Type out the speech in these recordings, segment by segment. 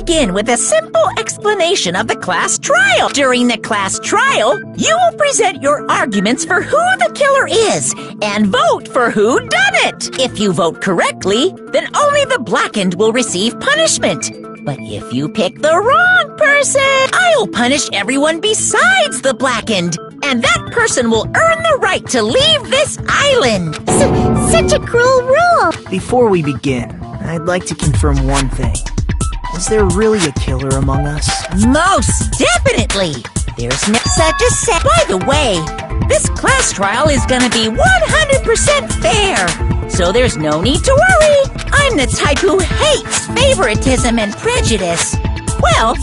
begin with a simple explanation of the class trial. During the class trial, you will present your arguments for who the killer is and vote for who done it. If you vote correctly, then only the blackened will receive punishment. But if you pick the wrong person, I'll punish everyone besides the blackened. And that person will earn the right to leave this island. Such a cruel rule! Before we begin, I'd like to confirm one thing. Is there really a killer among us? Most definitely! There's no such a set. By the way, this class trial is gonna be 100% fair. So there's no need to worry. I'm the type who hates favoritism and prejudice. Well,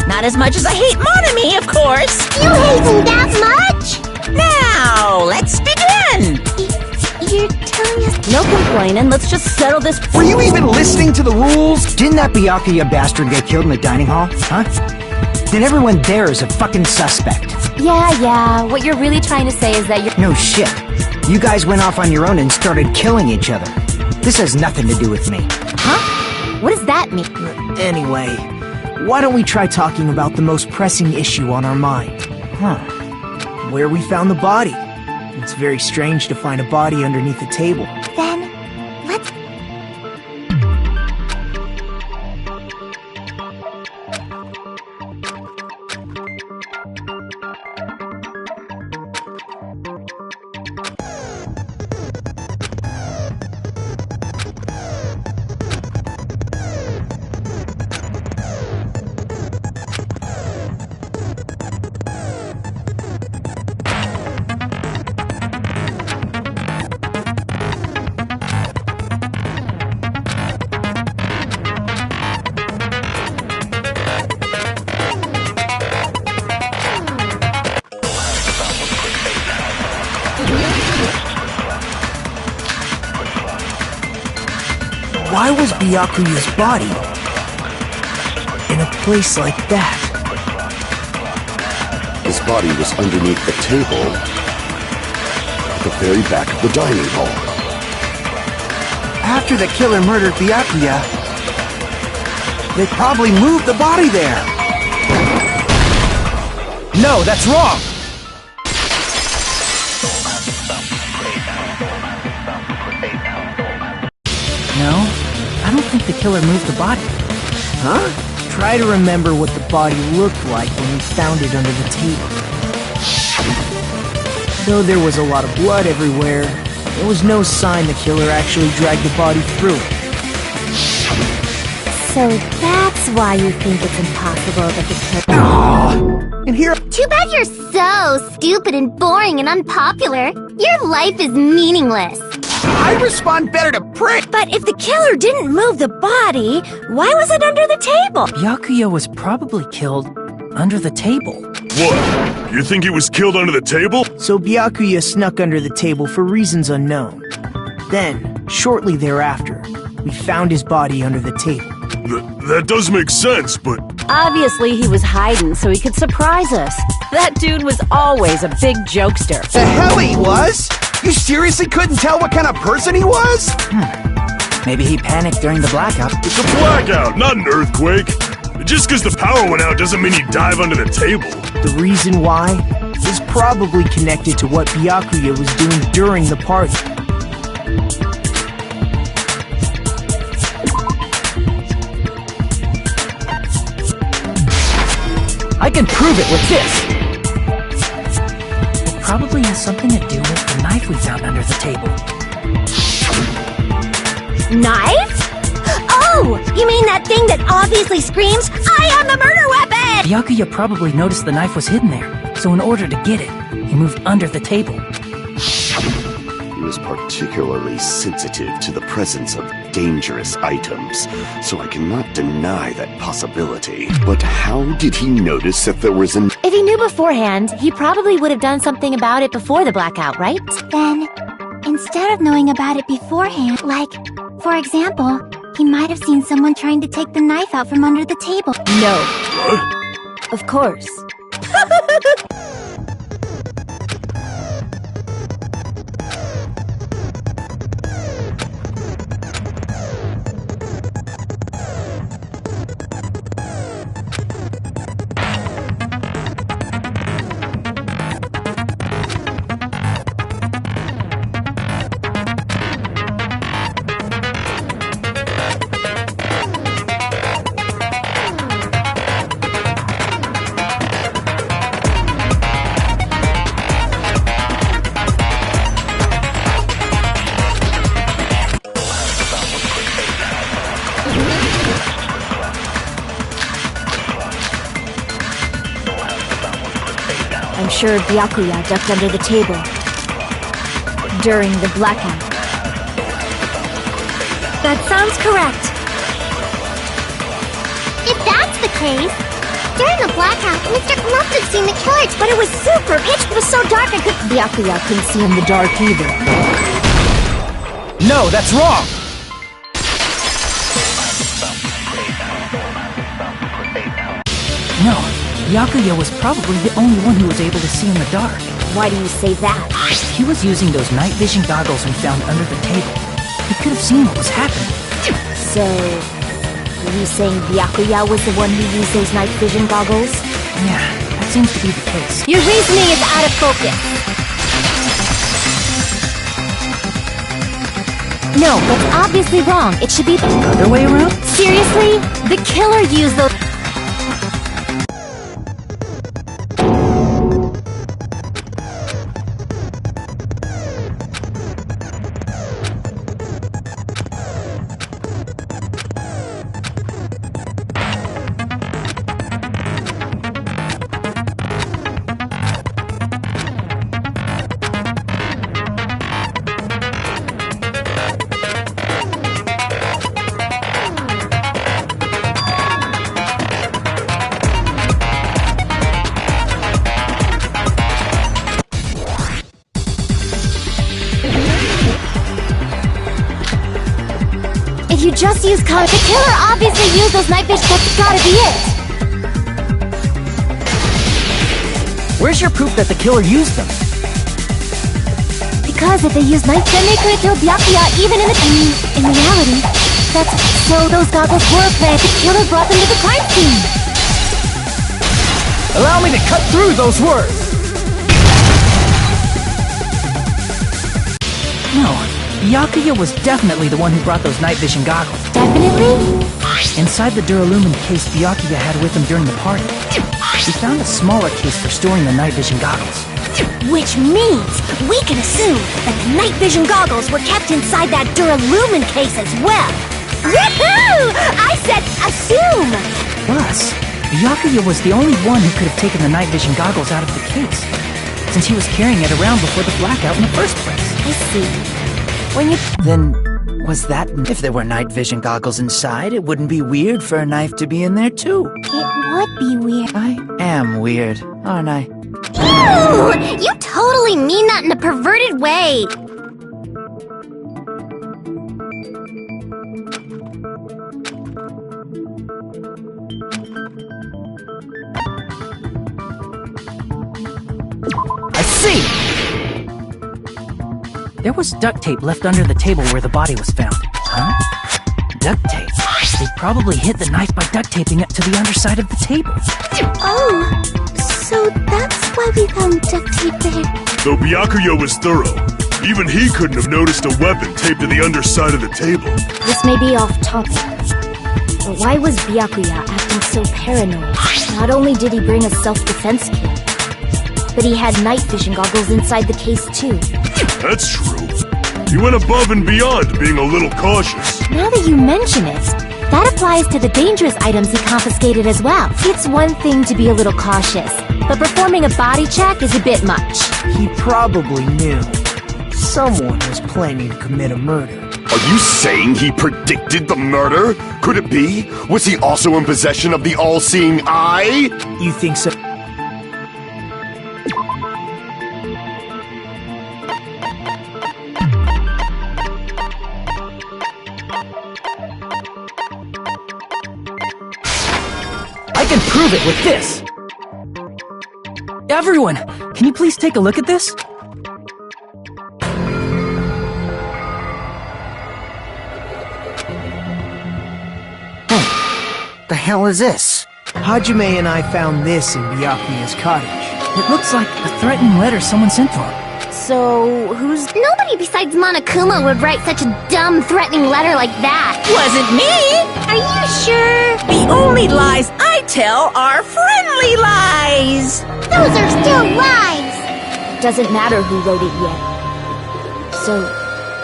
not as much as I hate Monami, of course. You hate him that much? Now, let's begin! You're telling us... No complaining, let's just settle this. Were you even listening to the rules? Didn't that Byakuya bastard get killed in the dining hall? Huh? Then everyone there is a fucking suspect. Yeah, what you're really trying to say is that you're... No shit. You guys went off on your own and started killing each other. This has nothing to do with me. Huh? What does that mean? Anyway, why don't we try talking about the most pressing issue on our mind? Where we found the body. It's very strange to find a body underneath a table. Then, let's... Why was Byakuya's body in a place like that? His body was underneath the table at the very back of the dining hall. After the killer murdered Byakuya, they probably moved the body there. No, that's wrong! No, I don't think the killer moved the body. Huh? Try to remember what the body looked like when we found it under the table. Though there was a lot of blood everywhere, there was no sign the killer actually dragged the body through it. So that's why you think it's impossible that the killer... And here... Too bad you're so stupid and boring and unpopular. Your life is meaningless. I respond better to prick! But if the killer didn't move the body, why was it under the table? Byakuya was probably killed under the table. What? You think he was killed under the table? So Byakuya snuck under the table for reasons unknown. Then, shortly thereafter, we found his body under the table. That does make sense, but... Obviously he was hiding so he could surprise us. That dude was always a big jokester. The hell he was? You seriously couldn't tell what kind of person he was? Maybe he panicked during the blackout. It's a blackout, not an earthquake. Just because the power went out doesn't mean he'd dive under the table. The reason why is probably connected to what Byakuya was doing during the party. I can prove it with this! It probably has something to do with the knife we found under the table. Knife? Oh! You mean that thing that obviously screams, I am the murder weapon! Byakuya probably noticed the knife was hidden there, so in order to get it, he moved under the table. He was particularly sensitive to the presence of dangerous items, so I cannot deny that possibility. But how did he notice that there was an... If he knew beforehand, he probably would have done something about it before the blackout, right? Then, instead of knowing about it beforehand, like, for example, he might have seen someone trying to take the knife out from under the table. No. What? Of course. I'm sure Byakuya ducked under the table during the blackout. That sounds correct. If that's the case, during the blackout, Mr. must have seen the killer, But it was super pitch. It was so dark I couldn't. Byakuya couldn't see in the dark either. No, that's wrong! No, Byakuya was probably the only one who was able to see in the dark. Why do you say that? He was using those night vision goggles we found under the table. He could have seen what was happening. So, are you saying Byakuya was the one who used those night vision goggles? Yeah, that seems to be the case. Your reasoning is out of focus. No, that's obviously wrong. It should be the Other way around? Seriously? The killer used those. If you just use color, the killer obviously used those night vision. That's gotta be it. Where's your proof that the killer used them? Because if they used night, then they could have killed Byakuya even in reality. That's so those goggles were planted. The killer brought them to the crime scene. Allow me to cut through those words! No, Byakuya was definitely the one who brought those night vision goggles. Definitely? Inside the Duralumin case Byakuya had with him during the party, we found a smaller case for storing the night vision goggles. Which means we can assume that the night vision goggles were kept inside that Duralumin case as well. Woohoo! I said assume! Plus, Byakuya was the only one who could have taken the night vision goggles out of the case, since he was carrying it around before the blackout in the first place. I see. When you... Then, was that... If there were night vision goggles inside, it wouldn't be weird for a knife to be in there too. It would be weird. I am weird, aren't I? Ew! You totally mean that in a perverted way! I see! There was duct tape left under the table where the body was found. Huh? Duct tape. They probably hid the knife by duct taping it to the underside of the table. Oh, so that's why we found duct tape there. Though Byakuya was thorough, even he couldn't have noticed a weapon taped to the underside of the table. This may be off topic, but why was Byakuya acting so paranoid? Not only did he bring a self-defense kit, but he had night vision goggles inside the case too. That's true. He went above and beyond, being a little cautious. Now that you mention it, that applies to the dangerous items he confiscated as well. It's one thing to be a little cautious, but performing a body check is a bit much. He probably knew someone was planning to commit a murder. Are you saying he predicted the murder? Could it be? Was he also in possession of the all-seeing eye? You think so? I can prove it with this! Everyone, can you please take a look at this? The hell is this? Hajime and I found this in Byakuya's cottage. It looks like a threatening letter someone sent to him. So, who's... Nobody besides Monokuma would write such a dumb, threatening letter like that. Wasn't me! Are you sure? The only lies I tell are friendly lies! Those are still lies! Doesn't matter who wrote it yet. So,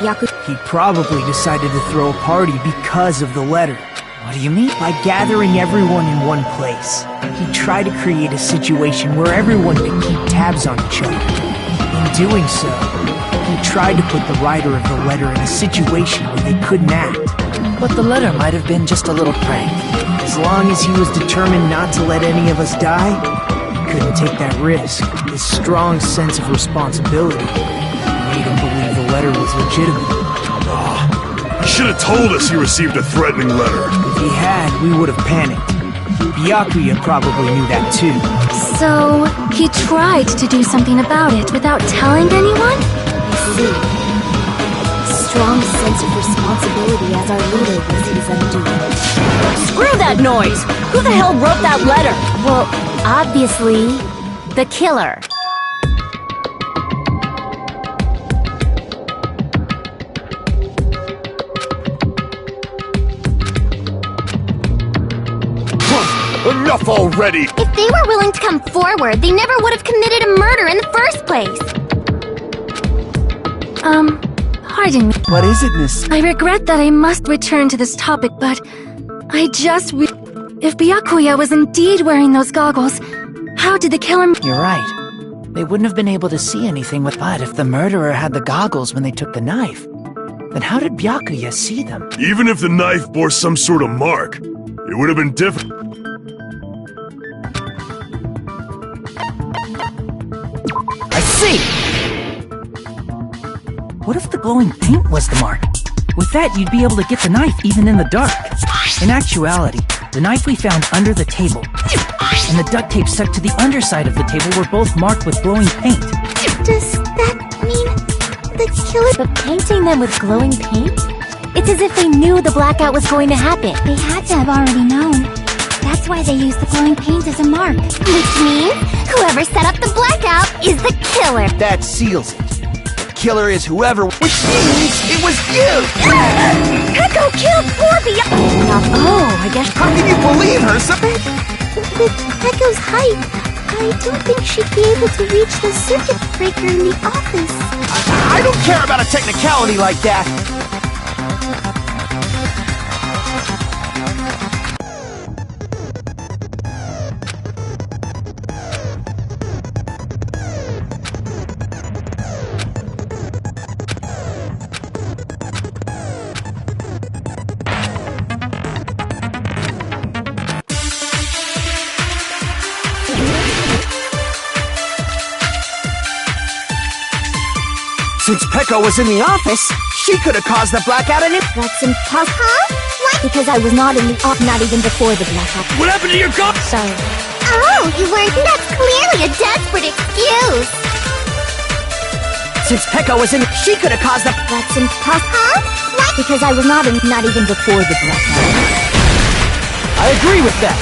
Byakuya... He probably decided to throw a party because of the letter. What do you mean? By gathering everyone in one place, he tried to create a situation where everyone could keep tabs on each other. In doing so, he tried to put the writer of the letter in a situation where they couldn't act. But the letter might have been just a little prank. As long as he was determined not to let any of us die, he couldn't take that risk. His strong sense of responsibility made him believe the letter was legitimate. He should have told us he received a threatening letter. If he had, we would have panicked. Byakuya probably knew that too. So, he tried to do something about it without telling anyone? I see. A strong sense of responsibility as our leader was his undoing. Screw that noise! Who the hell wrote that letter? Well, obviously, the killer. Enough already! If they were willing to come forward, they never would have committed a murder in the first place. Pardon me. What is it, miss? I regret that I must return to this topic, but I just if Byakuya was indeed wearing those goggles, how did the killer— You're right. They wouldn't have been able to see anything with— But if the murderer had the goggles when they took the knife, then how did Byakuya see them? Even if the knife bore some sort of mark, it would have been different. I see! What if the glowing paint was the mark? With that, you'd be able to get the knife even in the dark. In actuality, the knife we found under the table and the duct tape stuck to the underside of the table were both marked with glowing paint. Does that mean the killer— But painting them with glowing paint? It's as if they knew the blackout was going to happen. They had to have already known. That's why they used the glowing paint as a mark. Which means whoever set up the blackout is the killer. That seals it. The killer is whoever, which means it was you! Echo killed poor Byakuya. Oh, I guess— How can you believe her? With Echo's height, I don't think she'd be able to reach the circuit breaker in the office. I don't care about a technicality like that! Since Peko was in the office, she could have caused the blackout and it— That's impossible. Huh? What? because I was not in the office, not even before the blackout. What happened to your gun? Sorry. Oh, you weren't— That's clearly a desperate excuse. Since Peko was in— she could have caused the— That's impossible. Huh? What? Because I was not even before the blackout. I agree with that.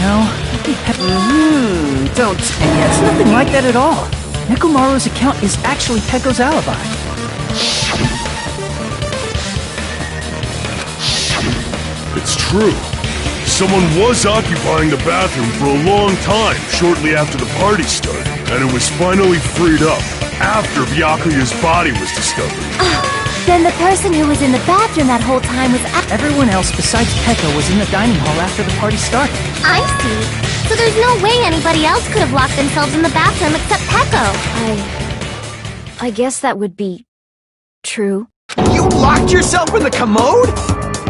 No, I think Don't. And yet it's nothing like that at all. Nekomaru's account is actually Peko's alibi. It's true. Someone was occupying the bathroom for a long time shortly after the party started, and it was finally freed up after Byakuya's body was discovered. Then the person who was in the bathroom that whole time was— Everyone else besides Peko was in the dining hall after the party started. I see. So there's no way anybody else could have locked themselves in the bathroom except Peko. I guess that would be true. You locked yourself in the commode?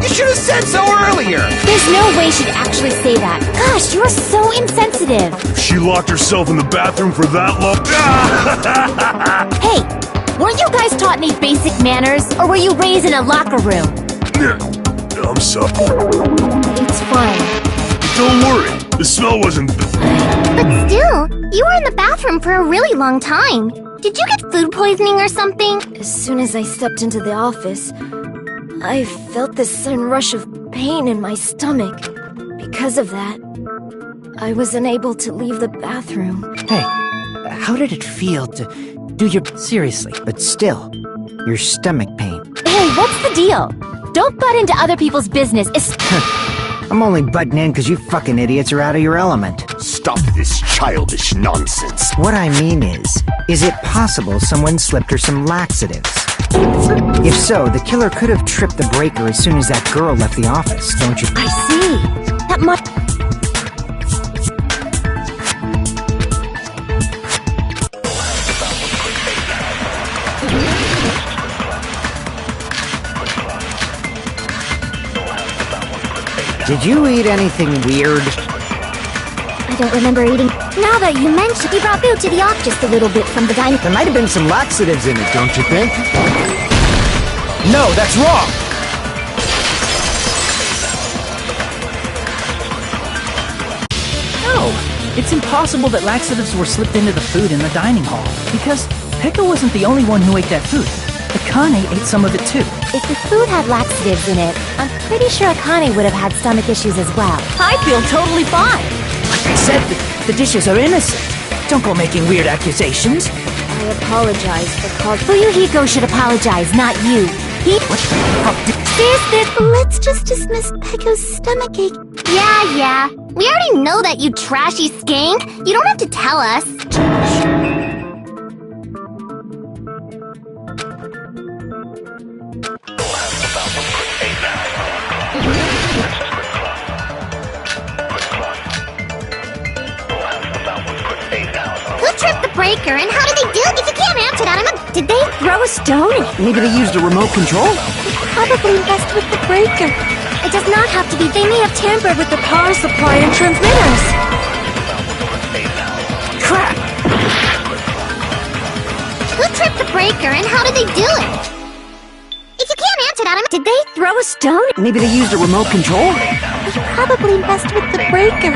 You should have said so earlier! There's no way she'd actually say that. Gosh, you're so insensitive. She locked herself in the bathroom for that long. Hey, weren't you guys taught any basic manners? Or were you raised in a locker room? I'm sorry. It's fine. Don't worry. The smell wasn't. But still, you were in the bathroom for a really long time. Did you get food poisoning or something? As soon as I stepped into the office, I felt this sudden rush of pain in my stomach. Because of that, I was unable to leave the bathroom. Hey, how did it feel to do your— Seriously. But still, your stomach pain. Hey, what's the deal? Don't butt into other people's business. I'm only butting in because you fucking idiots are out of your element. Stop this childish nonsense. What I mean is it possible someone slipped her some laxatives? If so, the killer could have tripped the breaker as soon as that girl left the office, don't you? I see. That must... Did you eat anything weird? I don't remember eating... Now that you mention, you brought food to the office just a little bit from the dining... There might have been some laxatives in it, don't you think? No, that's wrong! No, it's impossible that laxatives were slipped into the food in the dining hall, because Pekka wasn't the only one who ate that food. Akane ate some of it too. If the food had laxatives in it, I'm pretty sure Akane would have had stomach issues as well. I feel totally fine. Like I said, the dishes are innocent. Don't go making weird accusations. I apologize for causing... Fuyuhiko should apologize, not you. What the fuck did... Let's just dismiss Pekko's stomachache. Yeah. We already know that, you trashy skank. You don't have to tell us. Who tripped the breaker and how did they do it? If you can't answer that, Did they throw a stone? Maybe they used a remote control? Probably messed with the breaker. It does not have to be. They may have tampered with the power supply and transmitters. Crap! Who tripped the breaker and how did they do it? If you can't answer that, Did they throw a stone? Maybe they used a remote control? They probably messed with the breaker.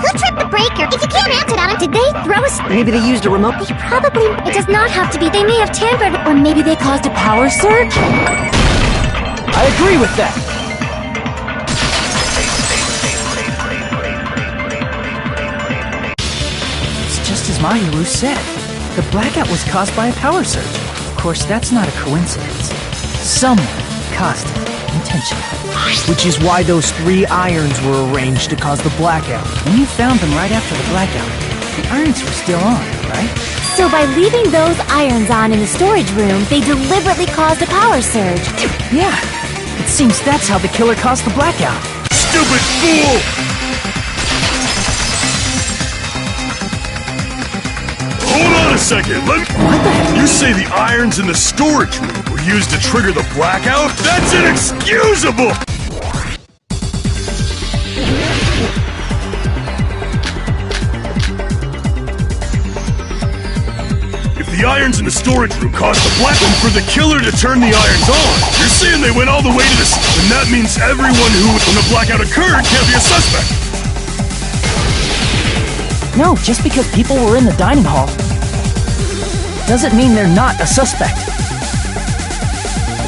Who tripped the breaker? If you can't answer that, Did they throw a stone? Maybe they used a remote... Probably. It does not have to be. They may have tampered, or maybe they caused a power surge. I agree with that. It's just as Mahiru said. The blackout was caused by a power surge. Of course, that's not a coincidence. Someone caused it intentionally. Which is why those 3 irons were arranged to cause the blackout. When you found them right after the blackout, the irons were still on, right? So by leaving those irons on in the storage room, they deliberately caused a power surge. Yeah. It seems that's how the killer caused the blackout. Stupid fool! Hold on a second, What the heck? You say the irons in the storage room were used to trigger the blackout? That's inexcusable! If the irons in the storage room caused the blackout for the killer to turn the irons on, you're saying they went all the way to the... And that means everyone who, when the blackout occurred, can't be a suspect. No, just because people were in the dining hall doesn't mean they're not a suspect.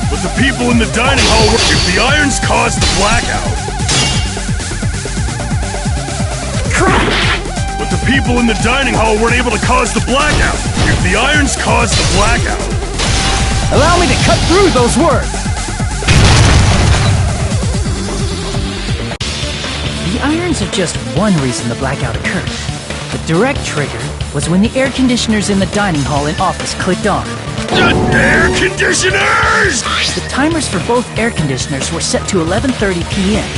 But the people in the dining hall were... If the irons caused the blackout... Crap! But the people in the dining hall weren't able to cause the blackout. If the irons caused the blackout... Allow me to cut through those words! The irons are just one reason the blackout occurred. The direct trigger was when the air conditioners in the dining hall and office clicked on. The air conditioners! The timers for both air conditioners were set to 11:30 p.m.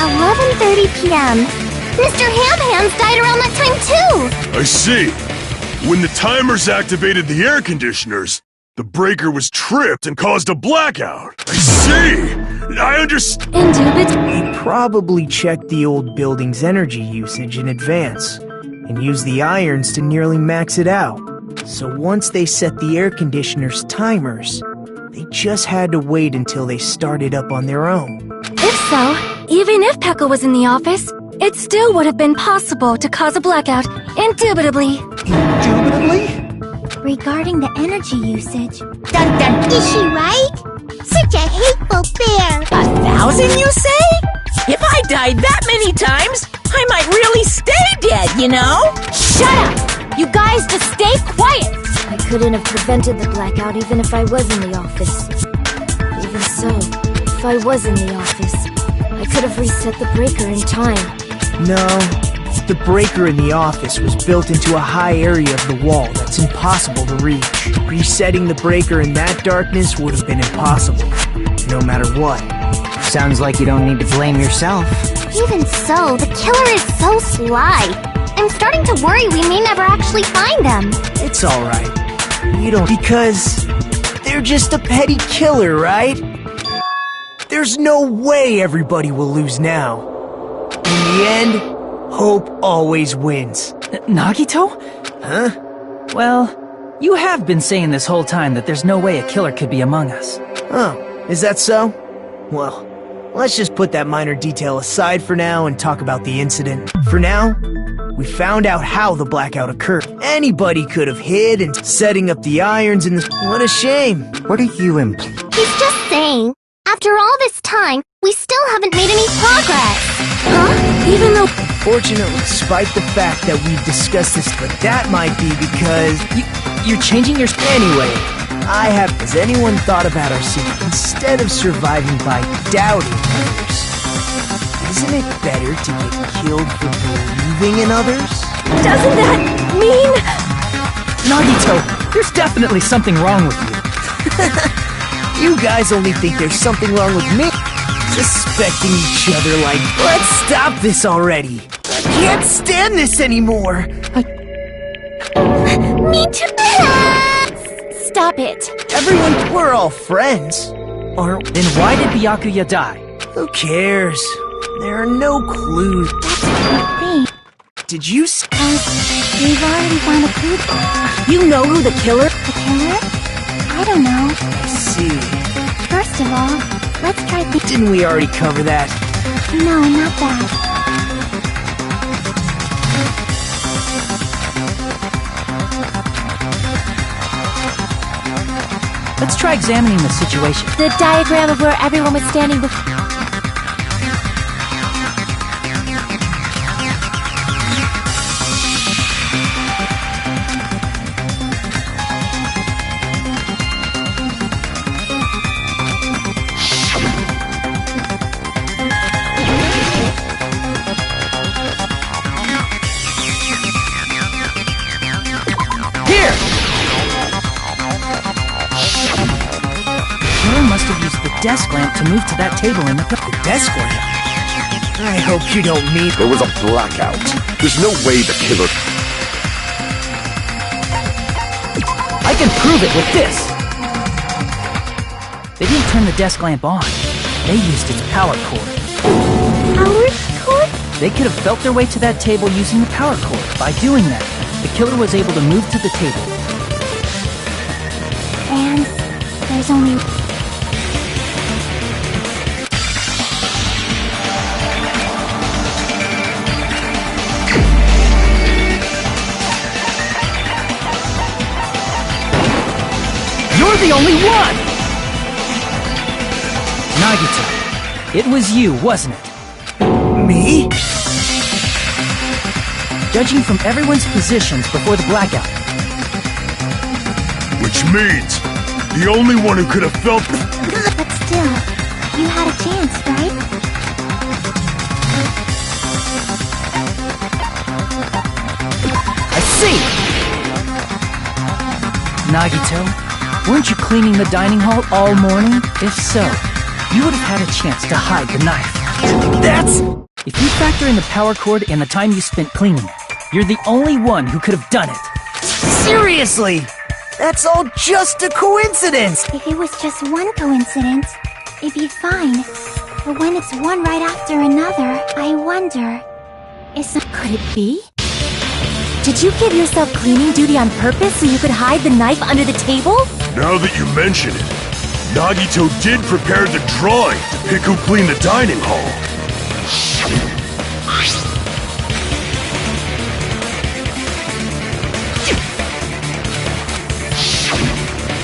11:30 p.m. Mr. Ham-Hands died around that time too! I see. When the timers activated the air conditioners, the breaker was tripped and caused a blackout. I see! I understand. He probably checked the old building's energy usage in advance and used the irons to nearly max it out. So once they set the air conditioner's timers, they just had to wait until they started up on their own. If so, even if Pekka was in the office, it still would have been possible to cause a blackout, indubitably. Indubitably? Regarding the energy usage, Is she right? Such a hateful bear! 1,000, you say? If I died that many times, I might really stay dead, you know? Shut up! You guys just stay quiet! I couldn't have prevented the blackout even if I was in the office. Even so, if I was in the office, I could have reset the breaker in time. No, the breaker in the office was built into a high area of the wall that's impossible to reach. Resetting the breaker in that darkness would have been impossible, no matter what. Sounds like you don't need to blame yourself. Even so, the killer is so sly. I'm starting to worry we may never actually find them. It's alright. You don't... Because they're just a petty killer, right? There's no way everybody will lose now. In the end, hope always wins. Nagito? Huh? Well, you have been saying this whole time that there's no way a killer could be among us. Oh, is that so? Well, let's just put that minor detail aside for now and talk about the incident. For now, we found out how the blackout occurred. Anybody could have hid and setting up the irons in the... What a shame. What are you implying? He's just saying, after all this time, we still haven't made any progress. Huh? Even though... Fortunately, despite the fact that we've discussed this, but that might be because... You're changing your... Anyway, has anyone thought about our secret? Instead of surviving by doubting others, isn't it better to get killed for believing in others? Doesn't that mean... Nagito, there's definitely something wrong with you. You guys only think there's something wrong with me. Suspecting each other like, let's stop this already. I can't stand this anymore. Me too. Stop it. Everyone, we're all friends. Aren't... Then why did Byakuya die? Who cares? There are no clues. That's the thing. Did you We've already found a clue. You know who the killer... The killer? I don't know. see? First of all, let's try the... Didn't we already cover that? No, not that. Let's try examining the situation. The diagram of where everyone was standing before... Must have used the desk lamp to move to that table in the desk lamp? I hope you don't mean... There was a blackout. There's no way the killer... I can prove it with this! They didn't turn the desk lamp on. They used its power cord. Power cord? They could have felt their way to that table using the power cord. By doing that, the killer was able to move to the table. And there's only... You're the only one! Nagito, it was you, wasn't it? Me? Judging from everyone's positions before the blackout. Which means, the only one who could have felt... But still, you had a chance, right? I see! Nagito, weren't you cleaning the dining hall all morning? If so, you would have had a chance to hide the knife. That's... If you factor in the power cord and the time you spent cleaning it, you're the only one who could have done it. Seriously! That's all just a coincidence! If it was just one coincidence, it'd be fine. But when it's one right after another, I wonder... Could it be? Did you give yourself cleaning duty on purpose so you could hide the knife under the table? Now that you mention it, Nagito did prepare the drawing to pick who cleaned the dining hall.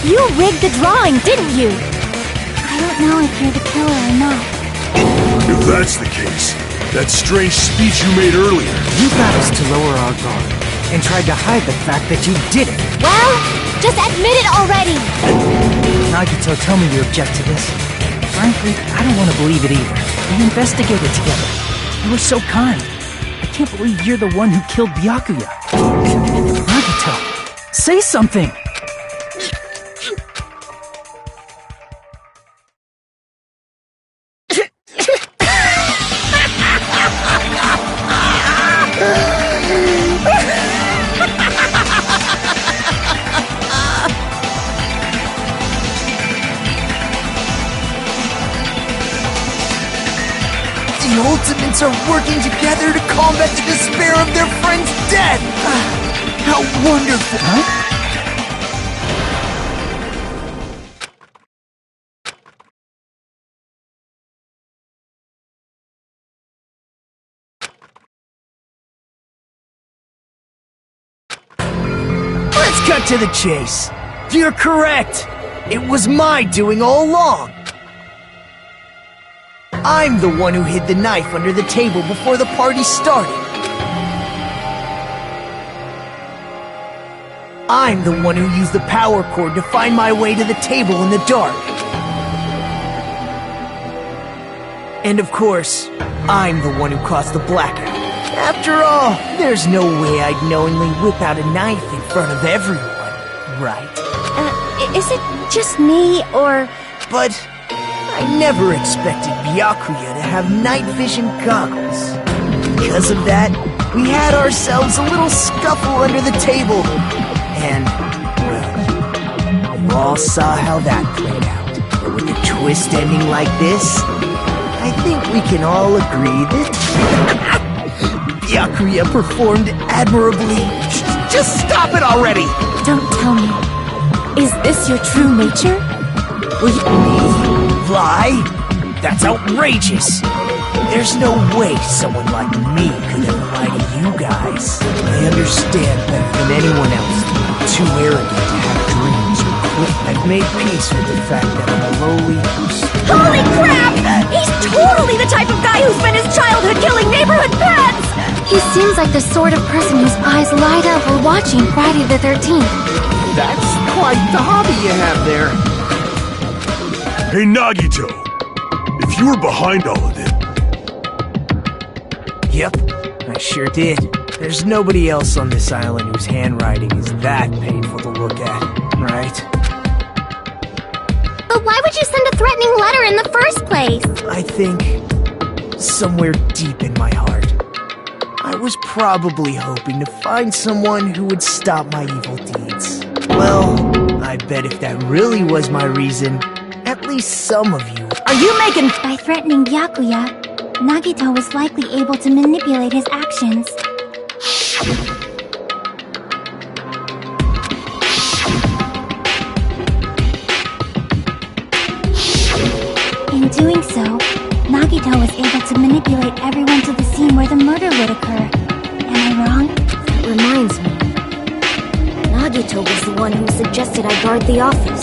You rigged the drawing, didn't you? I don't know if you're the killer or not. If that's the case, that strange speech you made earlier... You got us to lower our guard, and tried to hide the fact that you did it. Well, just admit it already! Nagito, tell me you object to this. Frankly, I don't want to believe it either. We investigated together. You were so kind. I can't believe you're the one who killed Byakuya. Nagito, say something! The Ultimates are working together to combat the despair of their friend's death! How wonderful! Huh? Let's cut to the chase. You're correct. It was my doing all along. I'm the one who hid the knife under the table before the party started. I'm the one who used the power cord to find my way to the table in the dark. And of course, I'm the one who caused the blackout. After all, there's no way I'd knowingly whip out a knife in front of everyone, right? Is it just me, or... But I never expected Byakuya to have night vision goggles. Because of that, we had ourselves a little scuffle under the table. And, well, you all saw how that played out. But with a twist ending like this, I think we can all agree that Byakuya performed admirably. Just stop it already! Don't tell me. Is this your true nature? Will you lie? That's outrageous! There's no way someone like me could ever lie to you guys. I understand better than anyone else that I'm too arrogant to have dreams or quit. I've made peace with the fact that I'm a lowly Holy crap! He's totally the type of guy who spent his childhood killing neighborhood pets! He seems like the sort of person whose eyes light up while watching Friday the 13th. That's quite the hobby you have there. Hey, Nagito! If you were behind all of it... Yep, I sure did. There's nobody else on this island whose handwriting is that painful to look at, right? But why would you send a threatening letter in the first place? I think, somewhere deep in my heart, I was probably hoping to find someone who would stop my evil deeds. Well, I bet if that really was my reason, at least some of you... Are you making... By threatening Byakuya, Nagito was likely able to manipulate his actions. In doing so, Nagito was able to manipulate everyone to the scene where the murder would occur. Am I wrong? That reminds me. Nagito was the one who suggested I guard the office.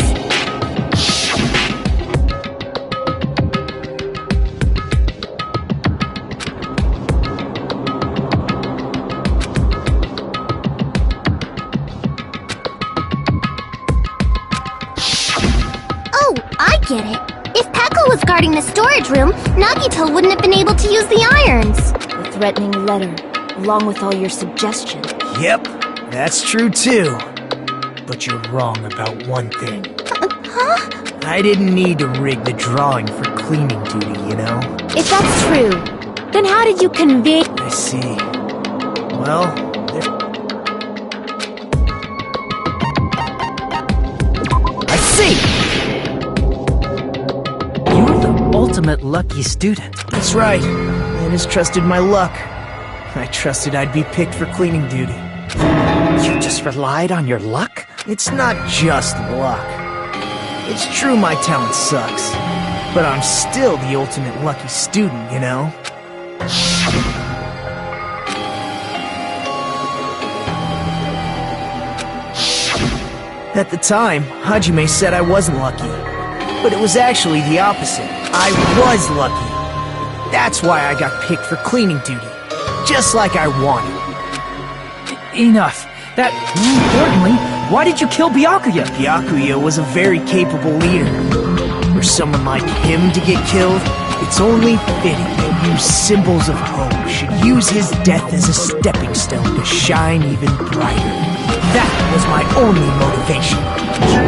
Oh, I get it. If Pekka was guarding the storage room, Nagito wouldn't have been able to use the irons. The threatening letter, along with all your suggestions. Yep, that's true too. But you're wrong about one thing. Huh? I didn't need to rig the drawing for cleaning duty, you know? If that's true, then how did you convey... I see. Well, I see! You're the ultimate lucky student. That's right. I just trusted my luck. I trusted I'd be picked for cleaning duty. You just relied on your luck? It's not just luck. It's true my talent sucks, but I'm still the ultimate lucky student, you know? At the time, Hajime said I wasn't lucky, but it was actually the opposite. I was lucky. That's why I got picked for cleaning duty, just like I wanted. Enough. That, more importantly, why did you kill Byakuya? Byakuya was a very capable leader. For someone like him to get killed, It's only fitting that you symbols of hope should use his death as a stepping stone to shine even brighter. That was my only motivation.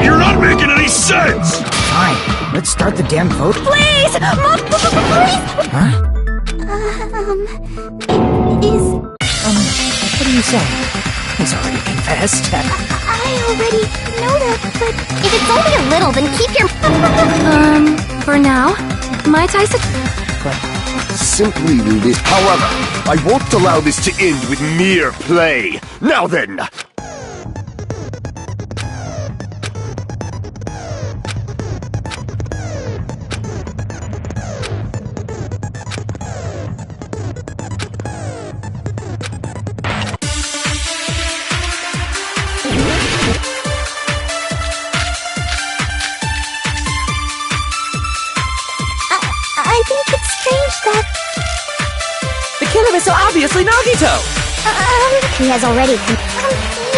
You're not making any sense! Fine, let's start the damn vote. Please! Mom, please! Huh? What are you saying? He's already confessed. I already know that, but if it's only a little, then keep your... For now, my Tyson... Simply list. However, I won't allow this to end with mere play. Now then! I think it's strange that... The killer is so obviously Nagito! He has already...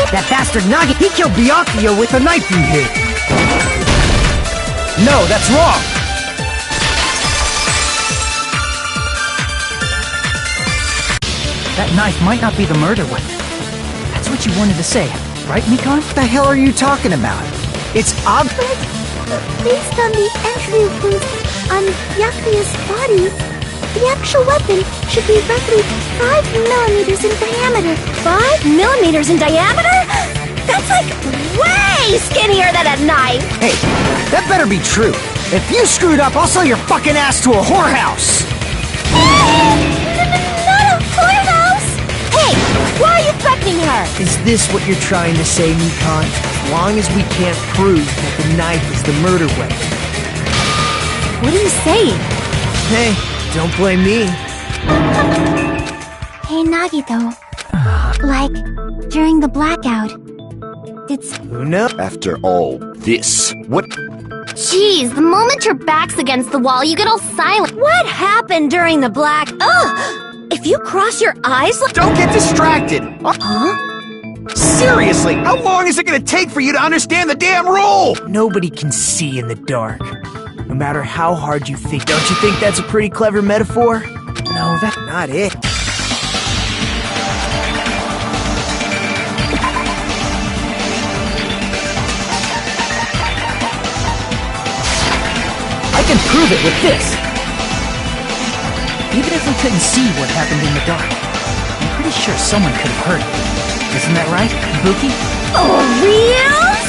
That bastard Nagi, he killed Byakuya with a knife you hid. No, that's wrong! That knife might not be the murder weapon. That's what you wanted to say, right, Mikon? What the hell are you talking about? It's obvious. Based on the entry wounds on Byakuya's body, the actual weapon should be roughly 5 millimeters in diameter. 5 millimeters in diameter? That's like way skinnier than a knife! Hey, that better be true. If you screwed up, I'll sell your fucking ass to a whorehouse! Not a whorehouse! Hey, why are you threatening her? Is this what you're trying to say, Mikon? As long as we can't prove that the knife is the murder weapon. What are you saying? Hey, don't blame me. Hey, Nagito. Like, during the blackout, did Who knows? After all this, what? Jeez, the moment your back's against the wall, you get all silent. What happened during the black... Ugh! If you cross your eyes... Don't get distracted! Seriously, how long is it gonna take for you to understand the damn rule? Nobody can see in the dark. No matter how hard you think. Don't you think that's a pretty clever metaphor? No, that's not it. I can prove it with this! Even if we couldn't see what happened in the dark, I'm pretty sure someone could have heard it. Isn't that right, Ibuki? Oh, reals?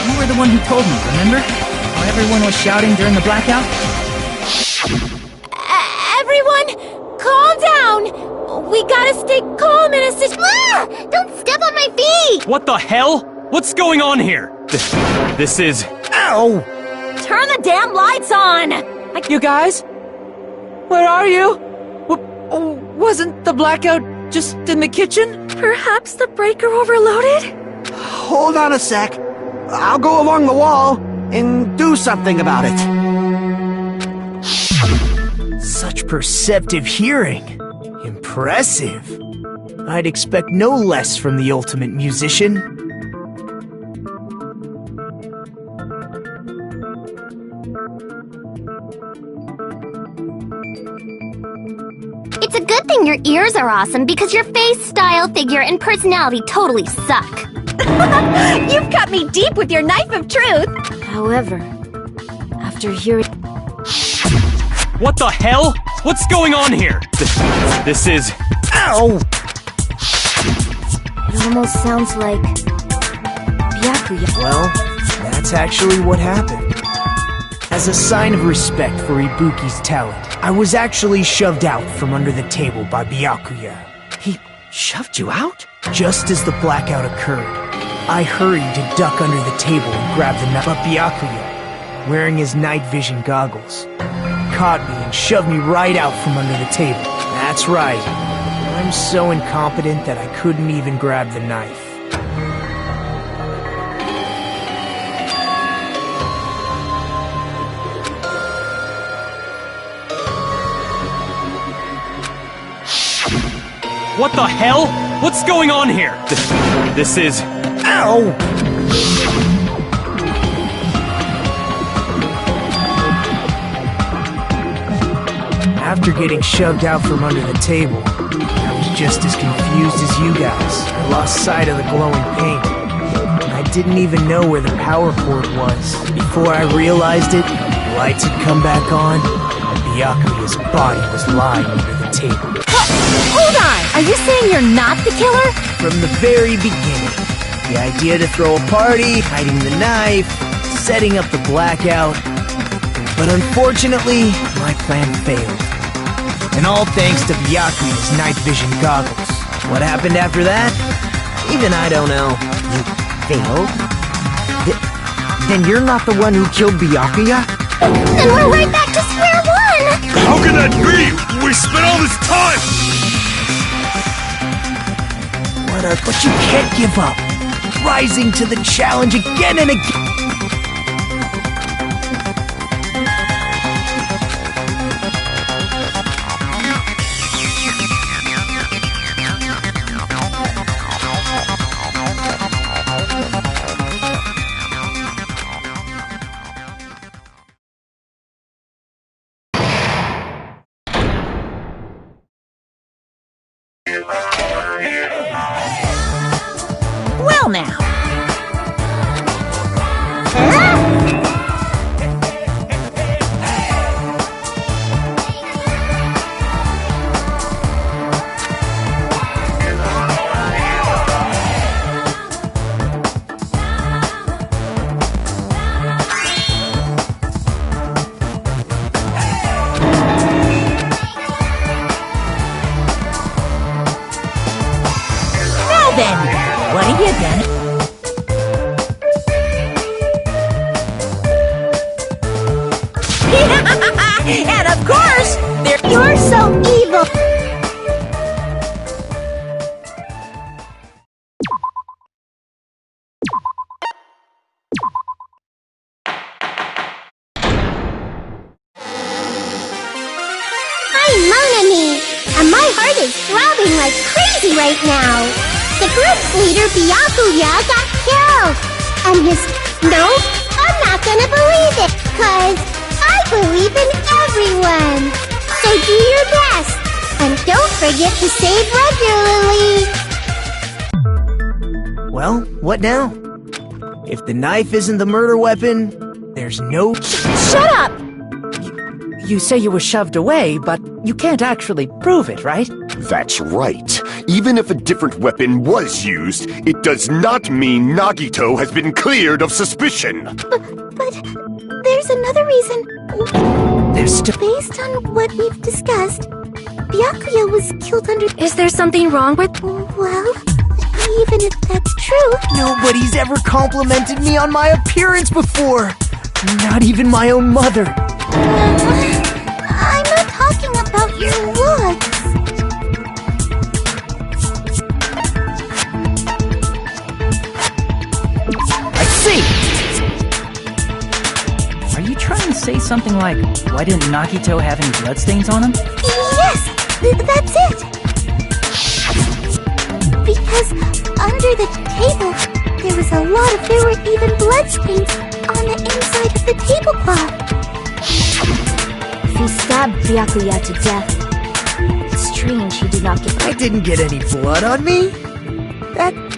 You were the one who told me, remember? How everyone was shouting during the blackout? Everyone, calm down! We gotta stay calm in a situation. Don't step on my feet! What the hell? What's going on here? This is... Ow! Turn the damn lights on! You guys? Where are you? Wasn't the blackout just in the kitchen? Perhaps the breaker overloaded? Hold on a sec. I'll go along the wall and do something about it. Such perceptive hearing. Impressive. I'd expect no less from the ultimate musician. It's a good thing your ears are awesome because your face, style, figure, and personality totally suck. You've cut me deep with your knife of truth. However, after hearing... What the hell? What's going on here? This is... Ow! It almost sounds like... Byakuya. Well, that's actually what happened. As a sign of respect for Ibuki's talent, I was actually shoved out from under the table by Byakuya. He shoved you out? Just as the blackout occurred, I hurried to duck under the table and grab the knife. But Byakuya, wearing his night vision goggles, caught me and shoved me right out from under the table. That's right. I'm so incompetent that I couldn't even grab the knife. What the hell? What's going on here? This is... Ow! After getting shoved out from under the table, I was just as confused as you guys. I lost sight of the glowing paint. And I didn't even know where the power cord was. Before I realized it, the lights had come back on, and Byakuya's body was lying under the table. Hold on! Are you saying you're not the killer? From the very beginning, the idea to throw a party, hiding the knife, setting up the blackout. But unfortunately, my plan failed. And all thanks to Byakuya's night vision goggles. What happened after that? Even I don't know. You failed? Then you're not the one who killed Byakuya? Then we're right back to square one! How can that be? We spent all this time! But you can't give up. Rising to the challenge again and again. Well now. Now then, what have you done? And of course, You're so evil! I'm Monami, and my heart is throbbing like crazy right now. The group's leader, Byakuya, got killed. And no, I'm not gonna believe it, 'cause I believe in everyone. So do your best, and don't forget to save regularly. Well, what now? If the knife isn't the murder weapon, there's no... Shut up! You say you were shoved away, but you can't actually prove it, right? That's right. Even if a different weapon was used, it does not mean Nagito has been cleared of suspicion. But there's another reason. Based on what we've discussed, Byakuya was killed under... Is there something wrong with... Well, even if that's true... Nobody's ever complimented me on my appearance before! Not even my own mother! I'm not talking about your looks. I see! Are you trying to say something like, why didn't Nagito have any bloodstains on him? Yes, that's it. Because under the table, there were even bloodstains on the inside of the tablecloth. If he stabbed Byakuya to death, it's strange he did not get... I didn't get any blood on me.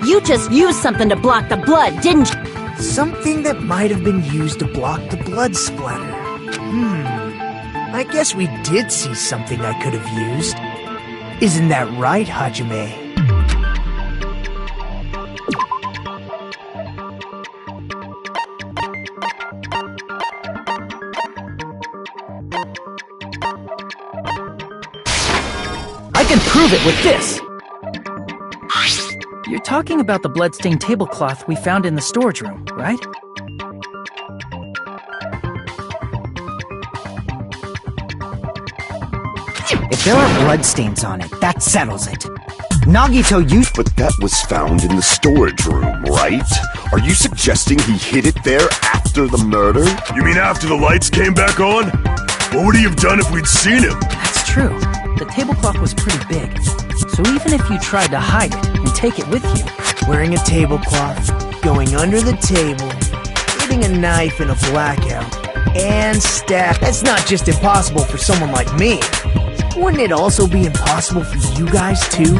You just used something to block the blood, didn't you? Something that might have been used to block the blood splatter. I guess we did see something I could have used. Isn't that right, Hajime? I can prove it with this! You're talking about the bloodstained tablecloth we found in the storage room, right? If there are bloodstains on it, that settles it. Nagito used... But that was found in the storage room, right? Are you suggesting he hid it there after the murder? You mean after the lights came back on? What would he have done if we'd seen him? That's true. The tablecloth was pretty big. So even if you tried to hide it and take it with you... Wearing a tablecloth, going under the table, hitting a knife in a blackout, and stab... That's not just impossible for someone like me. Wouldn't it also be impossible for you guys, too?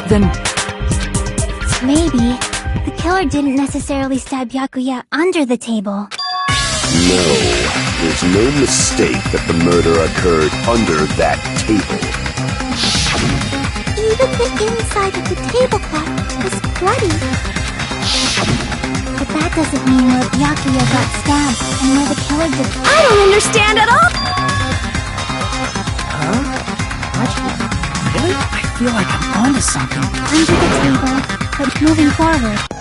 Then Maybe the killer didn't necessarily stab Byakuya under the table. No, there's no mistake that the murder occurred under that table. Even the inside of the tablecloth was bloody. But that doesn't mean where Byakuya got stabbed and where the killer did. I don't understand at all! Huh? What? Really? I feel like I'm onto something. Under the table, but moving forward.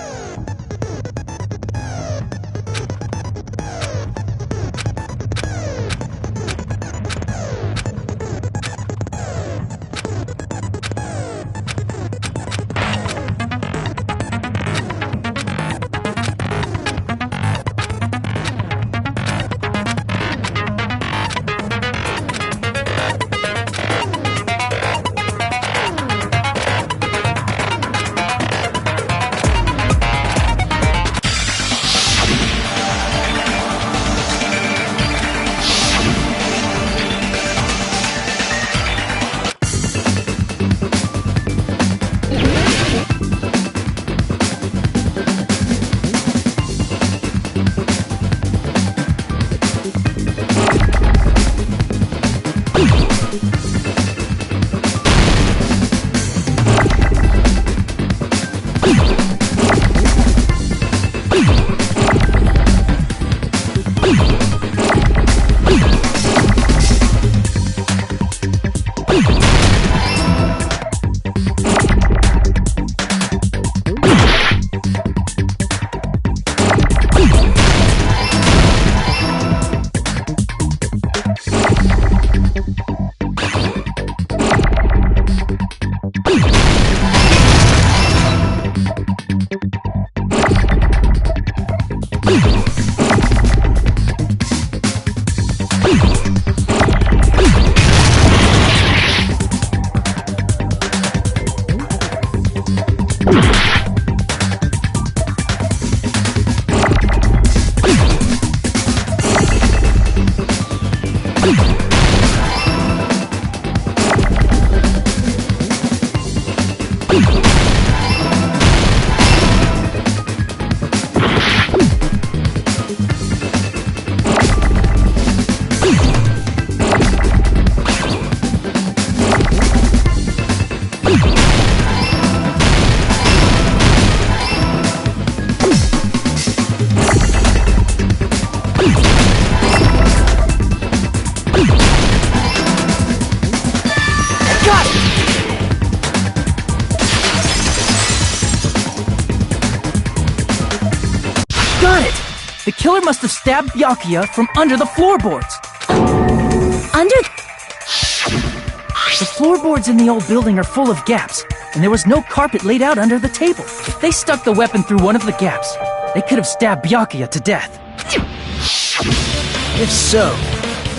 The killer must have stabbed Byakuya from under the floorboards. Under... The floorboards in the old building are full of gaps, and there was no carpet laid out under the table. If they stuck the weapon through one of the gaps, they could have stabbed Byakuya to death. If so,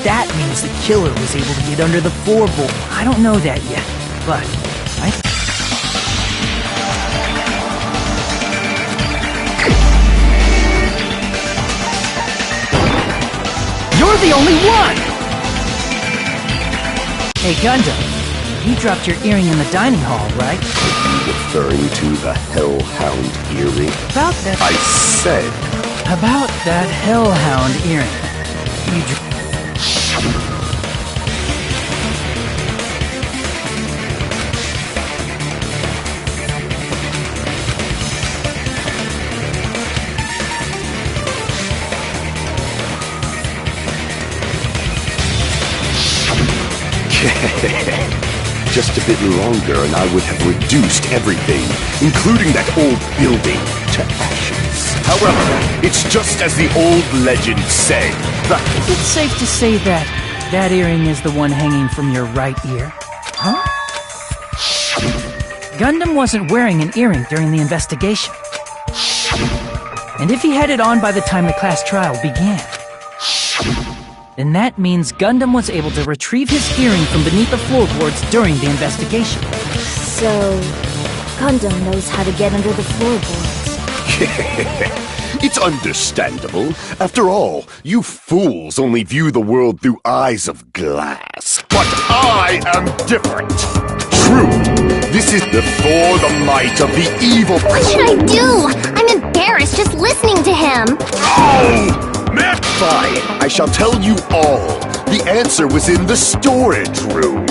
that means the killer was able to get under the floorboard. I don't know that yet, but You're the only one! Hey, Gundam, you dropped your earring in the dining hall, right? Referring to the Hellhound earring? About that... I said... About that Hellhound earring. You Just a bit longer and I would have reduced everything, including that old building, to ashes. However, it's just as the old legend said. Is it safe to say that that earring is the one hanging from your right ear? Huh? Gundam wasn't wearing an earring during the investigation. And if he had it on by the time the class trial began, then that means Gundam was able to retrieve his earring from beneath the floorboards during the investigation. So, Gundam knows how to get under the floorboards. It's understandable. After all, you fools only view the world through eyes of glass. But I am different. True, this is before the might of the evil. What should I do? I'm embarrassed just listening to him. Oh! Man! Fine, I shall tell you all. The answer was in the storage room.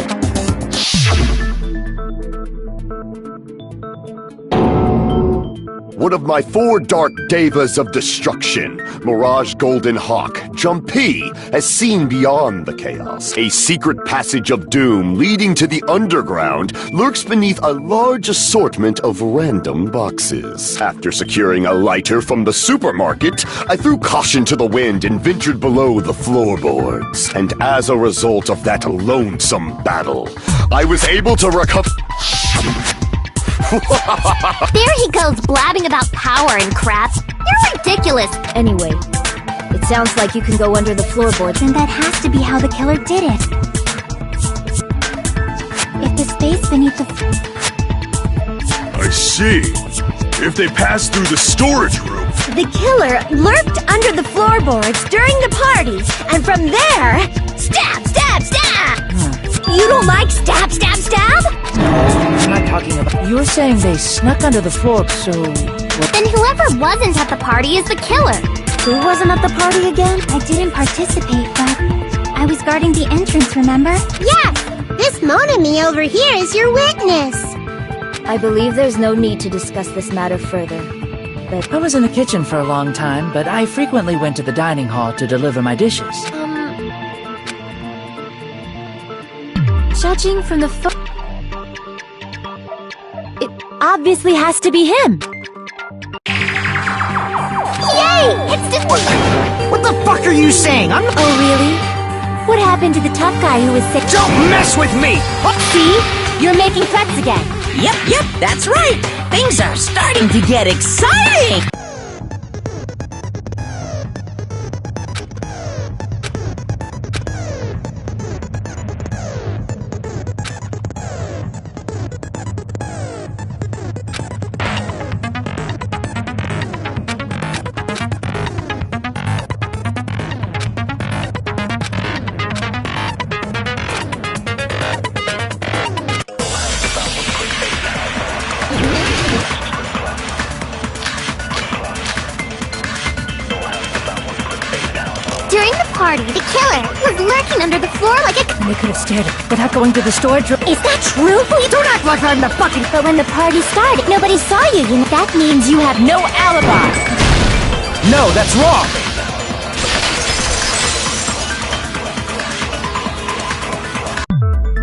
One of my 4 dark devas of destruction, Mirage Golden Hawk, Jumpy, has seen beyond the chaos. A secret passage of doom leading to the underground lurks beneath a large assortment of random boxes. After securing a lighter from the supermarket, I threw caution to the wind and ventured below the floorboards. And as a result of that lonesome battle, I was able to recover... There he goes blabbing about power and crap. You're ridiculous. Anyway, it sounds like you can go under the floorboards. And that has to be how the killer did it. If the space beneath the... I see. If they pass through the storage room... The killer lurked under the floorboards during the party, and from there... Stab, stab, stab! You don't like stab, stab, stab? I'm not talking about... You were saying they snuck under the floor, so... Then whoever wasn't at the party is the killer. Who wasn't at the party again? I didn't participate, but I was guarding the entrance, remember? Yes! This Monami over here is your witness. I believe there's no need to discuss this matter further. But I was in the kitchen for a long time, but I frequently went to the dining hall to deliver my dishes. Judging from the it obviously has to be him. Yay! It's just... What the fuck are you saying? I'm not... Oh, really? What happened to the tough guy who was sick? Don't mess with me! See? You're making threats again. Yep, that's right. Things are starting to get exciting. During the party, the killer was lurking under the floor like a... And they could have stared at without going to the storage room. Is that true? Please don't act like I'm the fucking... But when the party started, nobody saw you, you know. That means you have no alibi! No, that's wrong!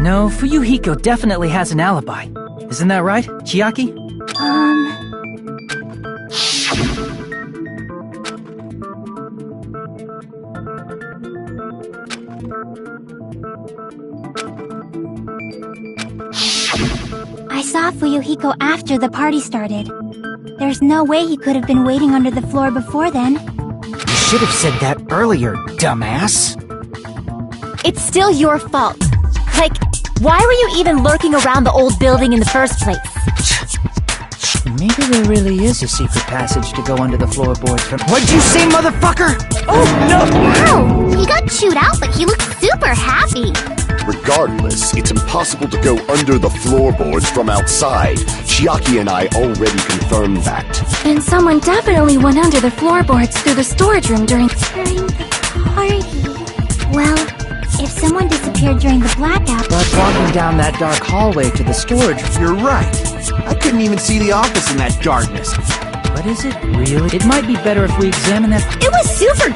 No, Fuyuhiko definitely has an alibi. Isn't that right, Chiaki? I saw Fuyuhiko after the party started. There's no way he could have been waiting under the floor before then. You should have said that earlier, dumbass. It's still your fault. Like, why were you even lurking around the old building in the first place? Maybe there really is a secret passage to go under the floorboards from... What'd you say, motherfucker? Oh, no! Ow! He got chewed out, but he looked super happy. Regardless, it's impossible to go under the floorboards from outside. Chiaki and I already confirmed that. And someone definitely went under the floorboards through the storage room during the party. Well, if someone disappeared during the blackout... But walking down that dark hallway to the storage room... You're right. I couldn't even see the office in that darkness. But is it really? It might be better if we examine that... It was super...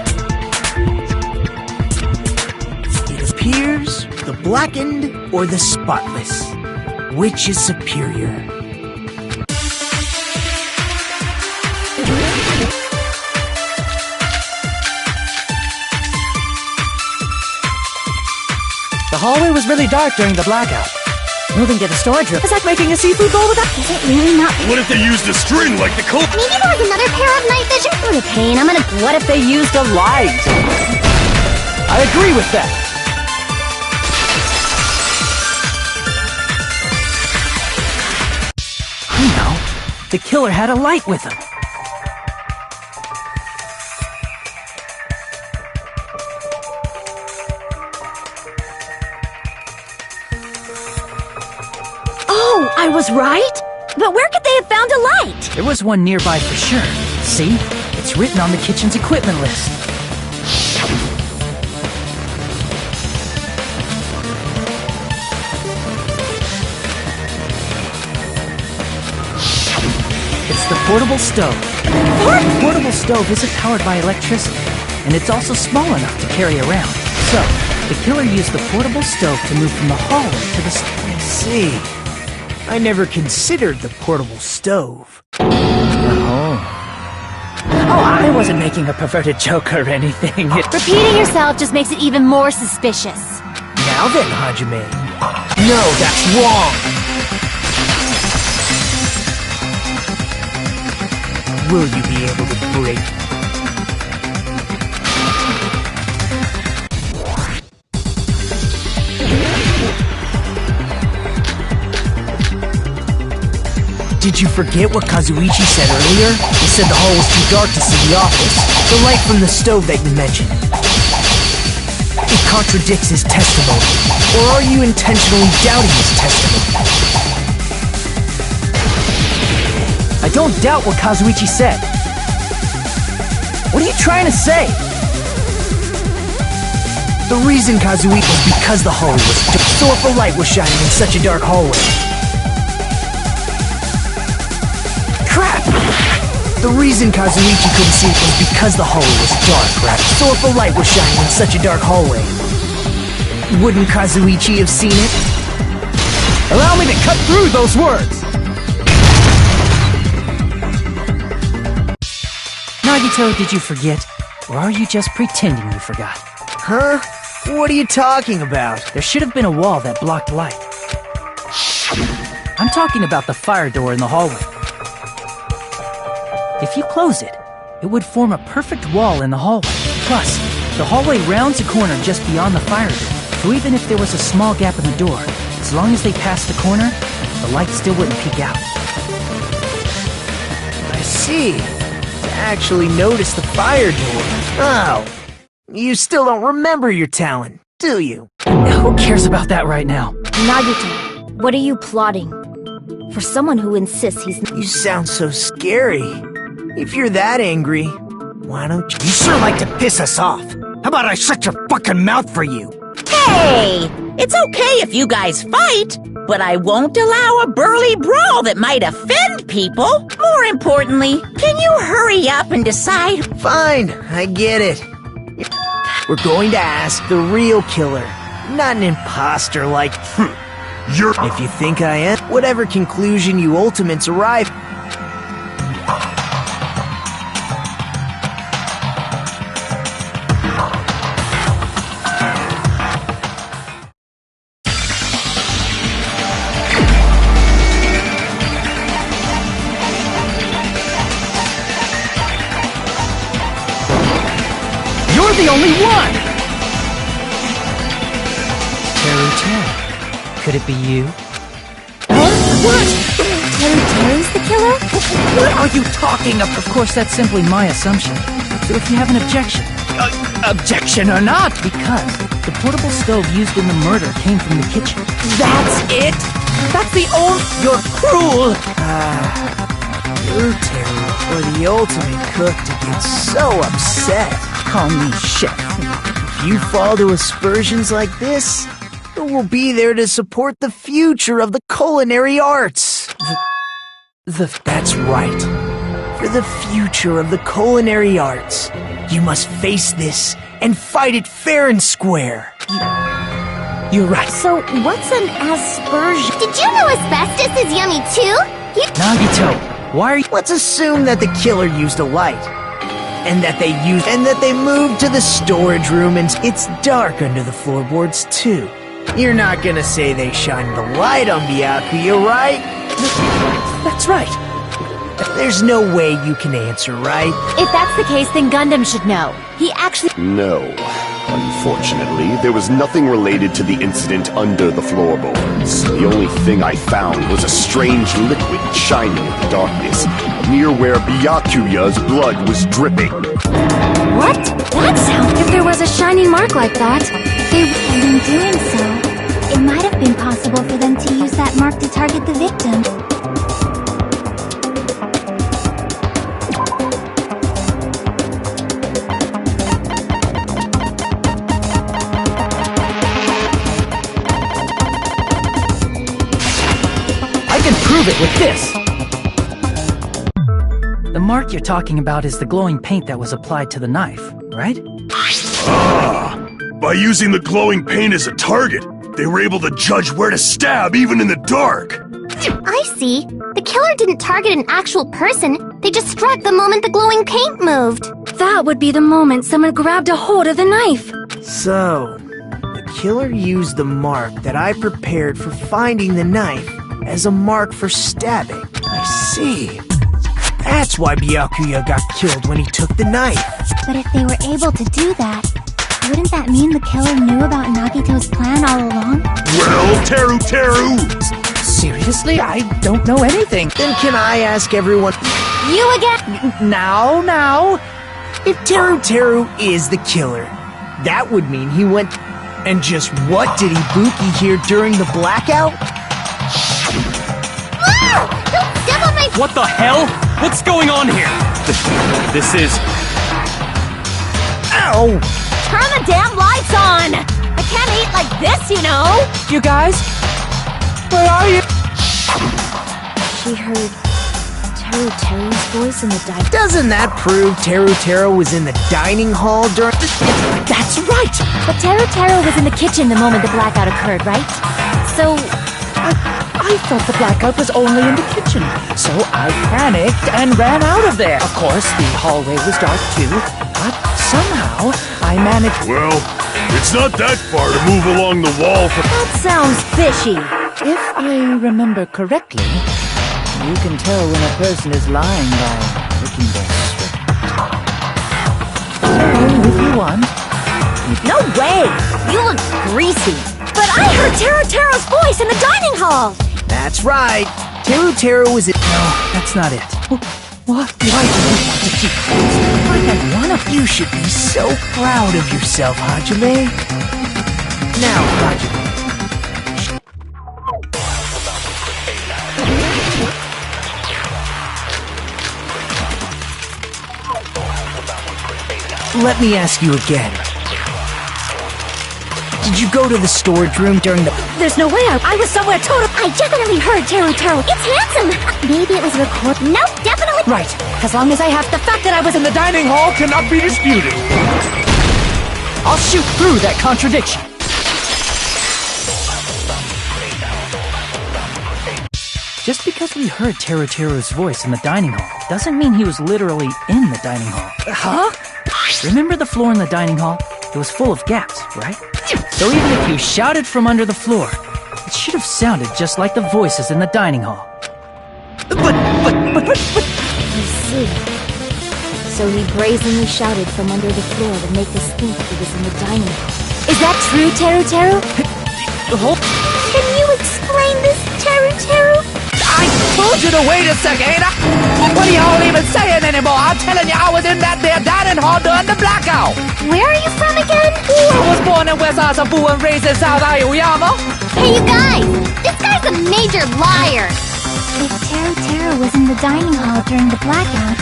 It appears the blackened or the spotless. Which is superior? The hallway was really dark during the blackout. Moving to the storage room is like making a seafood bowl without... Is it really not... What if they used a string like the coat? Maybe there was another pair of night vision? I'm in pain. I'm gonna... What if they used a light? I agree with that. I know. The killer had a light with him. I was right? But where could they have found a light? There was one nearby for sure. See? It's written on the kitchen's equipment list. It's the portable stove. The portable stove isn't powered by electricity, and it's also small enough to carry around. So, the killer used the portable stove to move from the hallway to the I see. I never considered the portable stove. Oh, I wasn't making a perverted joke or anything. Repeating yourself just makes it even more suspicious. Now then, Hajime. No, that's wrong! Will you be able to break? Did you forget what Kazuichi said earlier? He said the hall was too dark to see the office. The light from the stove that you mentioned. It contradicts his testimony. Or are you intentionally doubting his testimony? I don't doubt what Kazuichi said. What are you trying to say? The reason Kazuichi was because the hallway was dark. So if a light was shining in such a dark hallway... Crap! The reason Kazuichi couldn't see it was because the hallway was dark, right? So if a light was shining in such a dark hallway, wouldn't Kazuichi have seen it? Allow me to cut through those words! Nagito, did you forget? Or are you just pretending you forgot? Huh? What are you talking about? There should have been a wall that blocked light. I'm talking about the fire door in the hallway. If you close it, it would form a perfect wall in the hallway. Plus, the hallway rounds a corner just beyond the fire door, so even if there was a small gap in the door, as long as they passed the corner, the light still wouldn't peek out. I see. To actually notice the fire door. Oh. You still don't remember your talent, do you? Who cares about that right now? Nagito, what are you plotting? For someone who insists he's... You sound so scary. If you're that angry, why don't you... You sure like to piss us off. How about I shut your fucking mouth for you? Hey! It's okay if you guys fight, but I won't allow a burly brawl that might offend people. More importantly, can you hurry up and decide? Fine, I get it. We're going to ask the real killer, not an imposter like... You're... If you think I am, whatever conclusion you ultimates arrive... You're the only one! Teru. Could it be you? What? Terry's the killer? What are you talking of? Of course, that's simply my assumption. So if you have an objection... objection or not? Because the portable stove used in the murder came from the kitchen. That's it? That's the only... You're cruel! You're Teru, or the ultimate cook to get so upset. Call me chef. If you fall to aspersions like this, who will be there to support the future of the culinary arts? That's right. For the future of the culinary arts, you must face this and fight it fair and square. You're right. So, what's an aspersion? Did you know asbestos is yummy too? Nagito, why are you... Let's assume that the killer used a light. And that they moved to the storage room and it's dark under the floorboards too. You're not gonna say they shined the light on Byakuya, right? That's right. There's no way you can answer, right? If that's the case, then Gundam should know. He actually... No. Unfortunately, there was nothing related to the incident under the floorboards. The only thing I found was a strange liquid shining in the darkness, near where Byakuya's blood was dripping. What? That sound... If there was a shining mark like that, they... And in doing so, It might have been possible for them to use that mark to target the victim. I can prove it with this! The mark you're talking about is the glowing paint that was applied to the knife, right? Ah! By using the glowing paint as a target, they were able to judge where to stab even in the dark. I see. The killer didn't target an actual person. They just struck the moment the glowing paint moved. That would be the moment someone grabbed a hold of the knife. So, the killer used the mark that I prepared for finding the knife as a mark for stabbing. I see. That's why Byakuya got killed when he took the knife. But if they were able to do that, wouldn't that mean the killer knew about Nagito's plan all along? Well, Teru! Seriously? I don't know anything. Then can I ask everyone... You again? Now? If Teru is the killer, that would mean he went... And just what did Ibuki hear during the blackout? Don't step on my... What the hell? What's going on here? This is... Ow! Turn the damn lights on! I can't eat like this, you know! You guys? Where are you? She heard Teru's voice in the dining. Doesn't that prove Teru was in the dining hall during... That's right! But Teru was in the kitchen the moment the blackout occurred, right? So... I thought the blackout was only in the kitchen, so I panicked and ran out of there. Of course, the hallway was dark too, but somehow I managed... Well, it's not that far to move along the wall from... That sounds fishy. If I remember correctly, you can tell when a person is lying by looking their straight. So, if you want... No way! You look greasy! But I heard Teru's voice in the dining hall! That's right. Teru was it? No, that's not it. What? Why do you want to keep Why not one of you should be so proud of yourself, Hajime? Now, Hajime. Let me ask you again. Did you go to the storage room during the... There's no way I was somewhere total... I definitely heard Teru. It's handsome! Maybe it was recorded. Nope, definitely... Right. As long as I have the fact that I was in the dining hall cannot be disputed. I'll shoot through that contradiction. Just because we heard Teru's voice in the dining hall doesn't mean he was literally in the dining hall. Huh? Remember the floor in the dining hall? It was full of gaps, right? So even if you shouted from under the floor, it should have sounded just like the voices in the dining hall. But... You see. So he brazenly shouted from under the floor to make us think he was in the dining hall. Is that true, Teru? Can you explain this, Teru? I told you to wait a second! What are y'all even saying anymore? I'm telling you, I was in that there dining hall during the blackout! Where are you from again? I was born in West Asabu and raised in South Aoyama. Hey, you guys! This guy's a major liar! If Teru was in the dining hall during the blackout,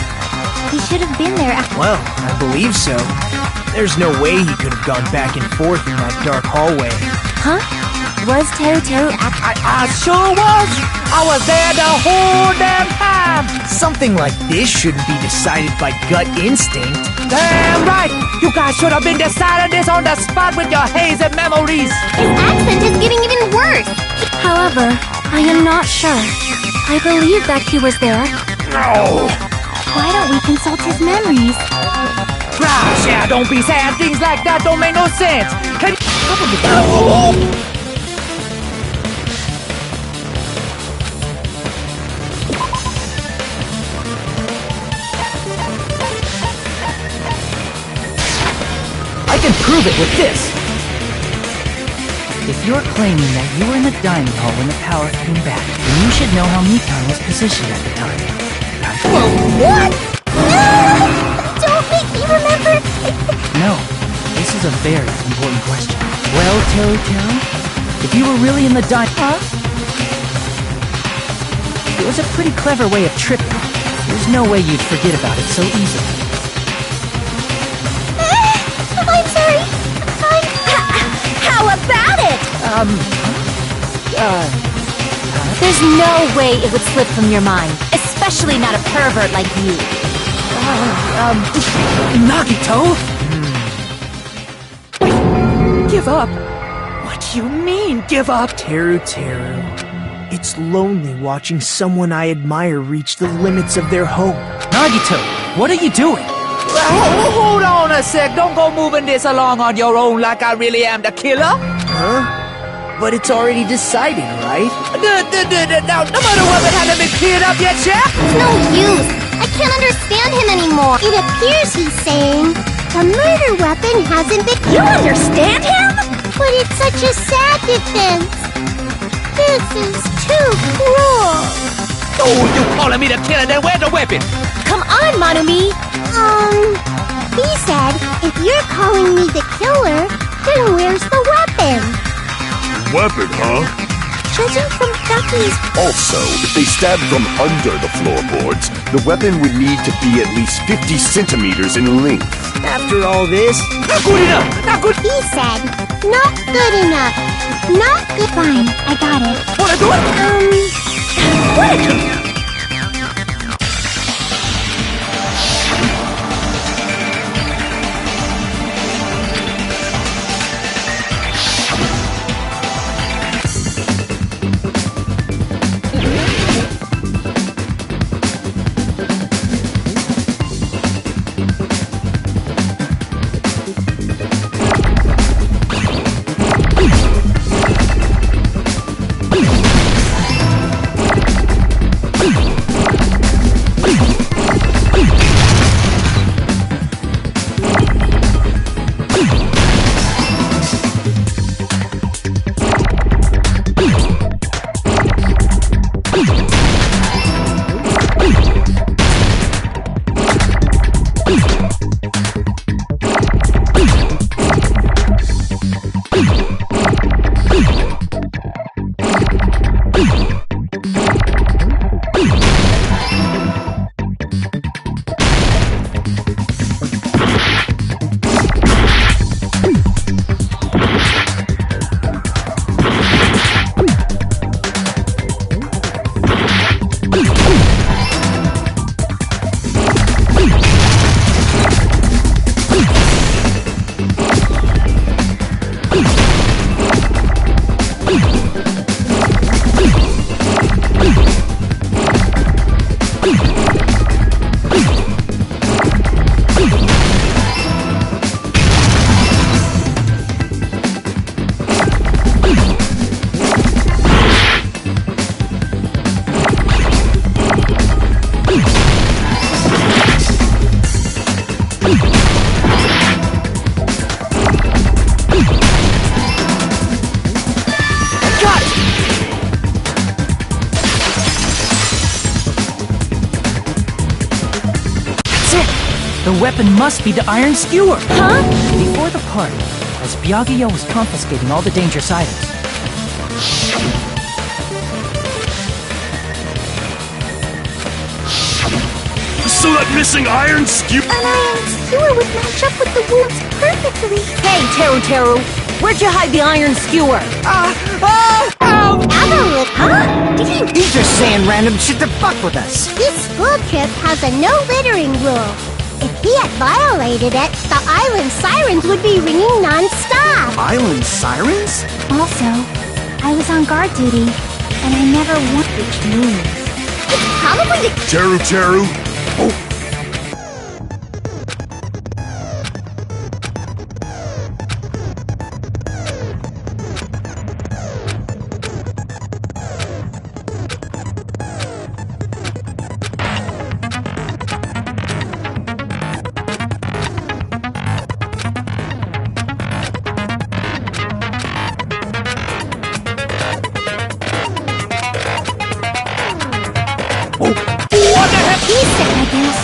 he should have been there after... Well, I believe so. There's no way he could have gone back and forth in that dark hallway. Huh? Was Teru I sure was! I was there the whole damn time! Something like this shouldn't be decided by gut instinct. Damn right! You guys should have been deciding this on the spot with your hazy memories! His accent is getting even worse! However, I am not sure. I believe that he was there. No! Why don't we consult his memories? Gosh, yeah, don't be saying things like that, don't make no sense! Can you... I can prove it with this! If you're claiming that you were in the dining hall when the power came back, then you should know how Mikan was positioned at the time. What? No! Don't make me remember! No, this is a very important question. Well, Teru, If you were really in the it was a pretty clever way of tripping. There's no way you'd forget about it so easily. I'm sorry. How about it? There's no way it would slip from your mind, especially not a pervert like you. Nagito? Give up? What do you mean, give up? Teru. It's lonely watching someone I admire reach the limits of their hope. Nagito, what are you doing? Hold on a sec. Don't go moving this along on your own like I really am the killer. Huh? But it's already decided, right? Now, no matter what, it hasn't been cleared up yet, chap. It's no use. I can't understand him anymore. It appears he's saying the murder weapon hasn't been... You understand him? But it's such a sad defense. This is too cruel. Oh, you calling me the killer, then where's the weapon? Come on, Manumi! He said, if you're calling me the killer, then where's the weapon? Weapon, huh? Judging from Ducky's... Also, if they stabbed from under the floorboards, the weapon would need to be at least 50 centimeters in length. After all this... Not good enough! Not good... He said, not good enough. Not good... Fine, I got it. Wanna do it? What? The weapon must be the iron skewer! Huh? Before the party, as Byakuya was confiscating all the dangerous items, So that missing iron skewer... An iron skewer would match up with the wounds perfectly. Hey, Teru, where'd you hide the iron skewer? Avalith, huh? Did he... He's just saying random shit to fuck with us. This school trip has a no littering rule. If he had violated it, the island sirens would be ringing non-stop. Island sirens? Also, I was on guard duty, and I never wanted to move. It's probably the... Teru. Oh, He's sick, I guess.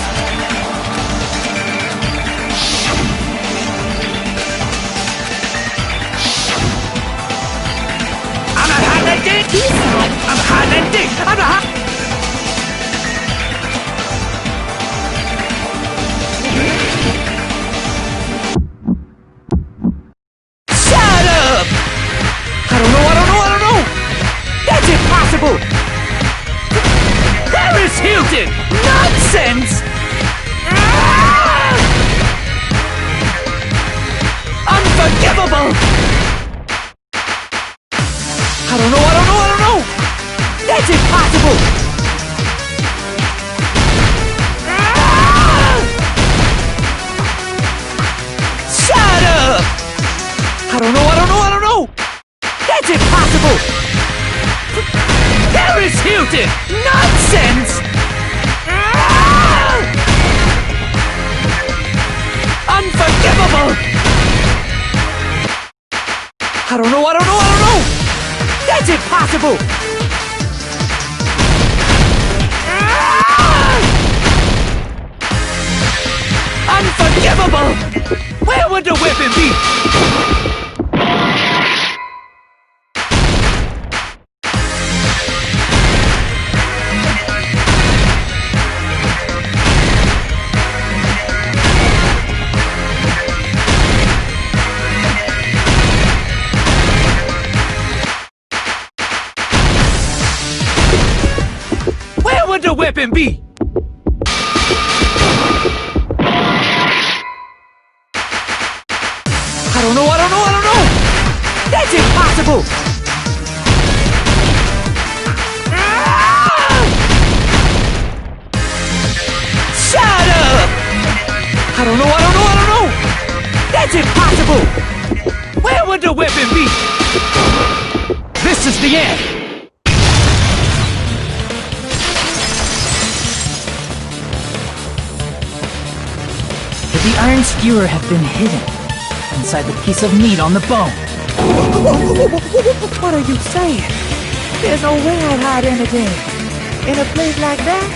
Paris Hilton! Nonsense! Ah! Unforgivable! I don't know! That's impossible! Ah! Shut up! I don't know! That's impossible! Paris Hilton! Nonsense! Ah! Unforgivable! I don't know! That's impossible! Ah! Unforgivable! Where would the weapon be? Where would the weapon be? I don't know! That's impossible! Ah! Shut up! I don't know! That's impossible! Where would the weapon be? This is the end! Could the iron skewer have been hidden inside the piece of meat on the bone? What are you saying? There's no way I'd hide anything in a place like that.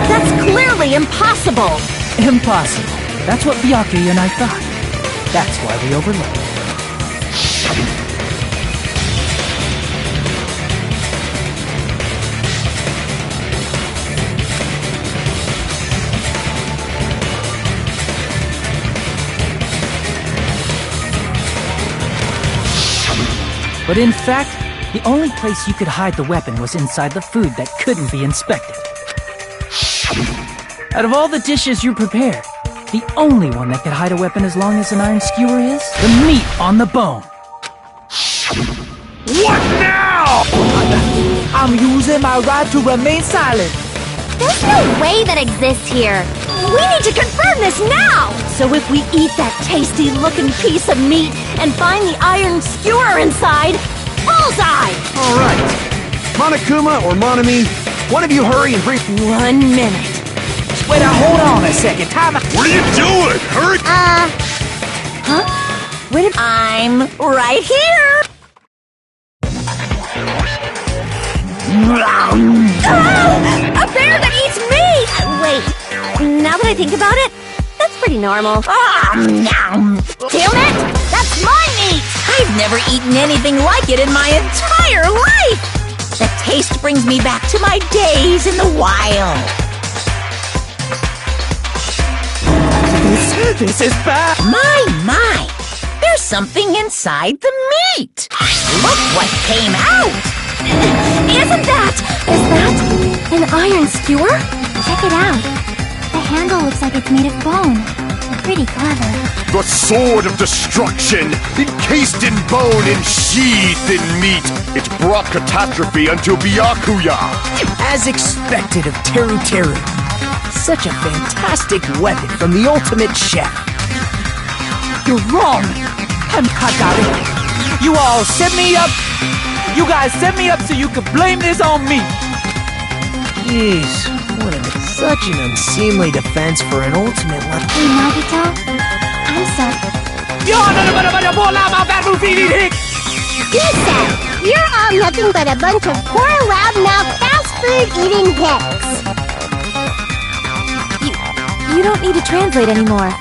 That's clearly impossible! Impossible. That's what Byakuya and I thought. That's why we overlooked it. But in fact, the only place you could hide the weapon was inside the food that couldn't be inspected. Out of all the dishes you prepared, the only one that could hide a weapon as long as an iron skewer is the meat on the bone. What now? I'm using my right to remain silent. There's no way that exists here. We need to confirm this now! So if we eat that tasty-looking piece of meat and find the iron skewer inside, bullseye! All right. Monokuma or Monami, one of you hurry and bring... 1 minute. Wait, now hold on a second. Time out. What are you doing? Hurry! Huh? Wait, I'm right here! A bear that eats meat! Wait, now that I think about it, that's pretty normal. Damn it! That's my meat! I've never eaten anything like it in my entire life! The taste brings me back to my days in the wild. This is bad. My! There's something inside the meat! Look what came out! Is that an iron skewer? Check it out. The handle looks like it's made of bone. Pretty clever. The sword of destruction, encased in bone and sheathed in meat. It brought catastrophe unto Byakuya. As expected of Teru Teru. Such a fantastic weapon from the ultimate chef. You're wrong. I got it. You all set me up. You guys set me up so you could blame this on me. Jeez, such an unseemly defense for an ultimate weapon. Hey, Nagito. I'm sorry. You said you're all nothing but a bunch of poor, loudmouth, fast food eating hicks. You don't need to translate anymore.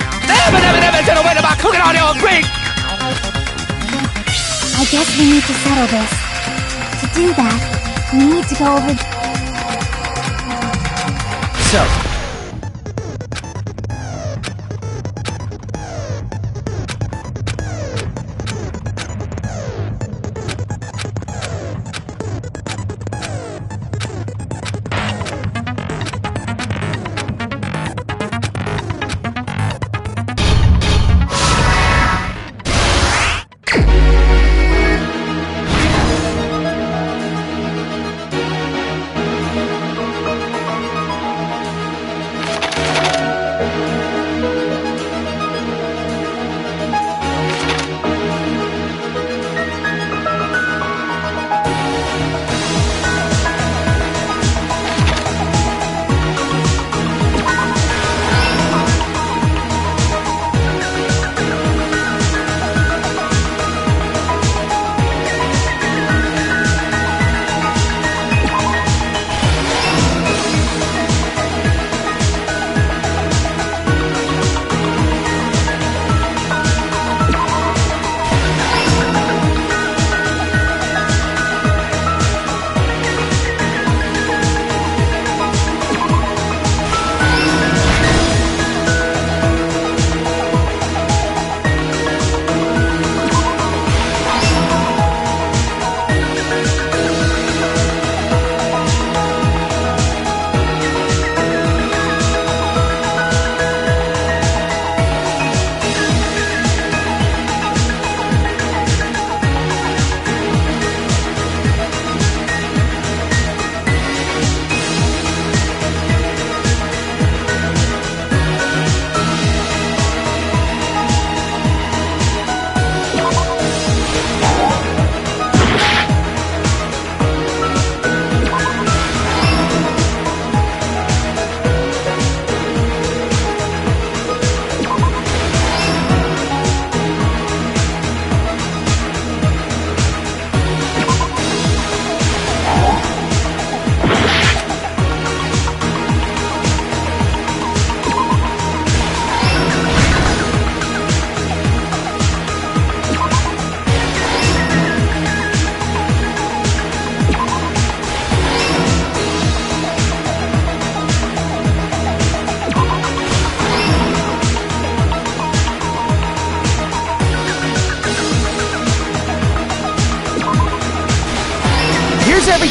I guess we need to settle this. To do that, we need to go over... So,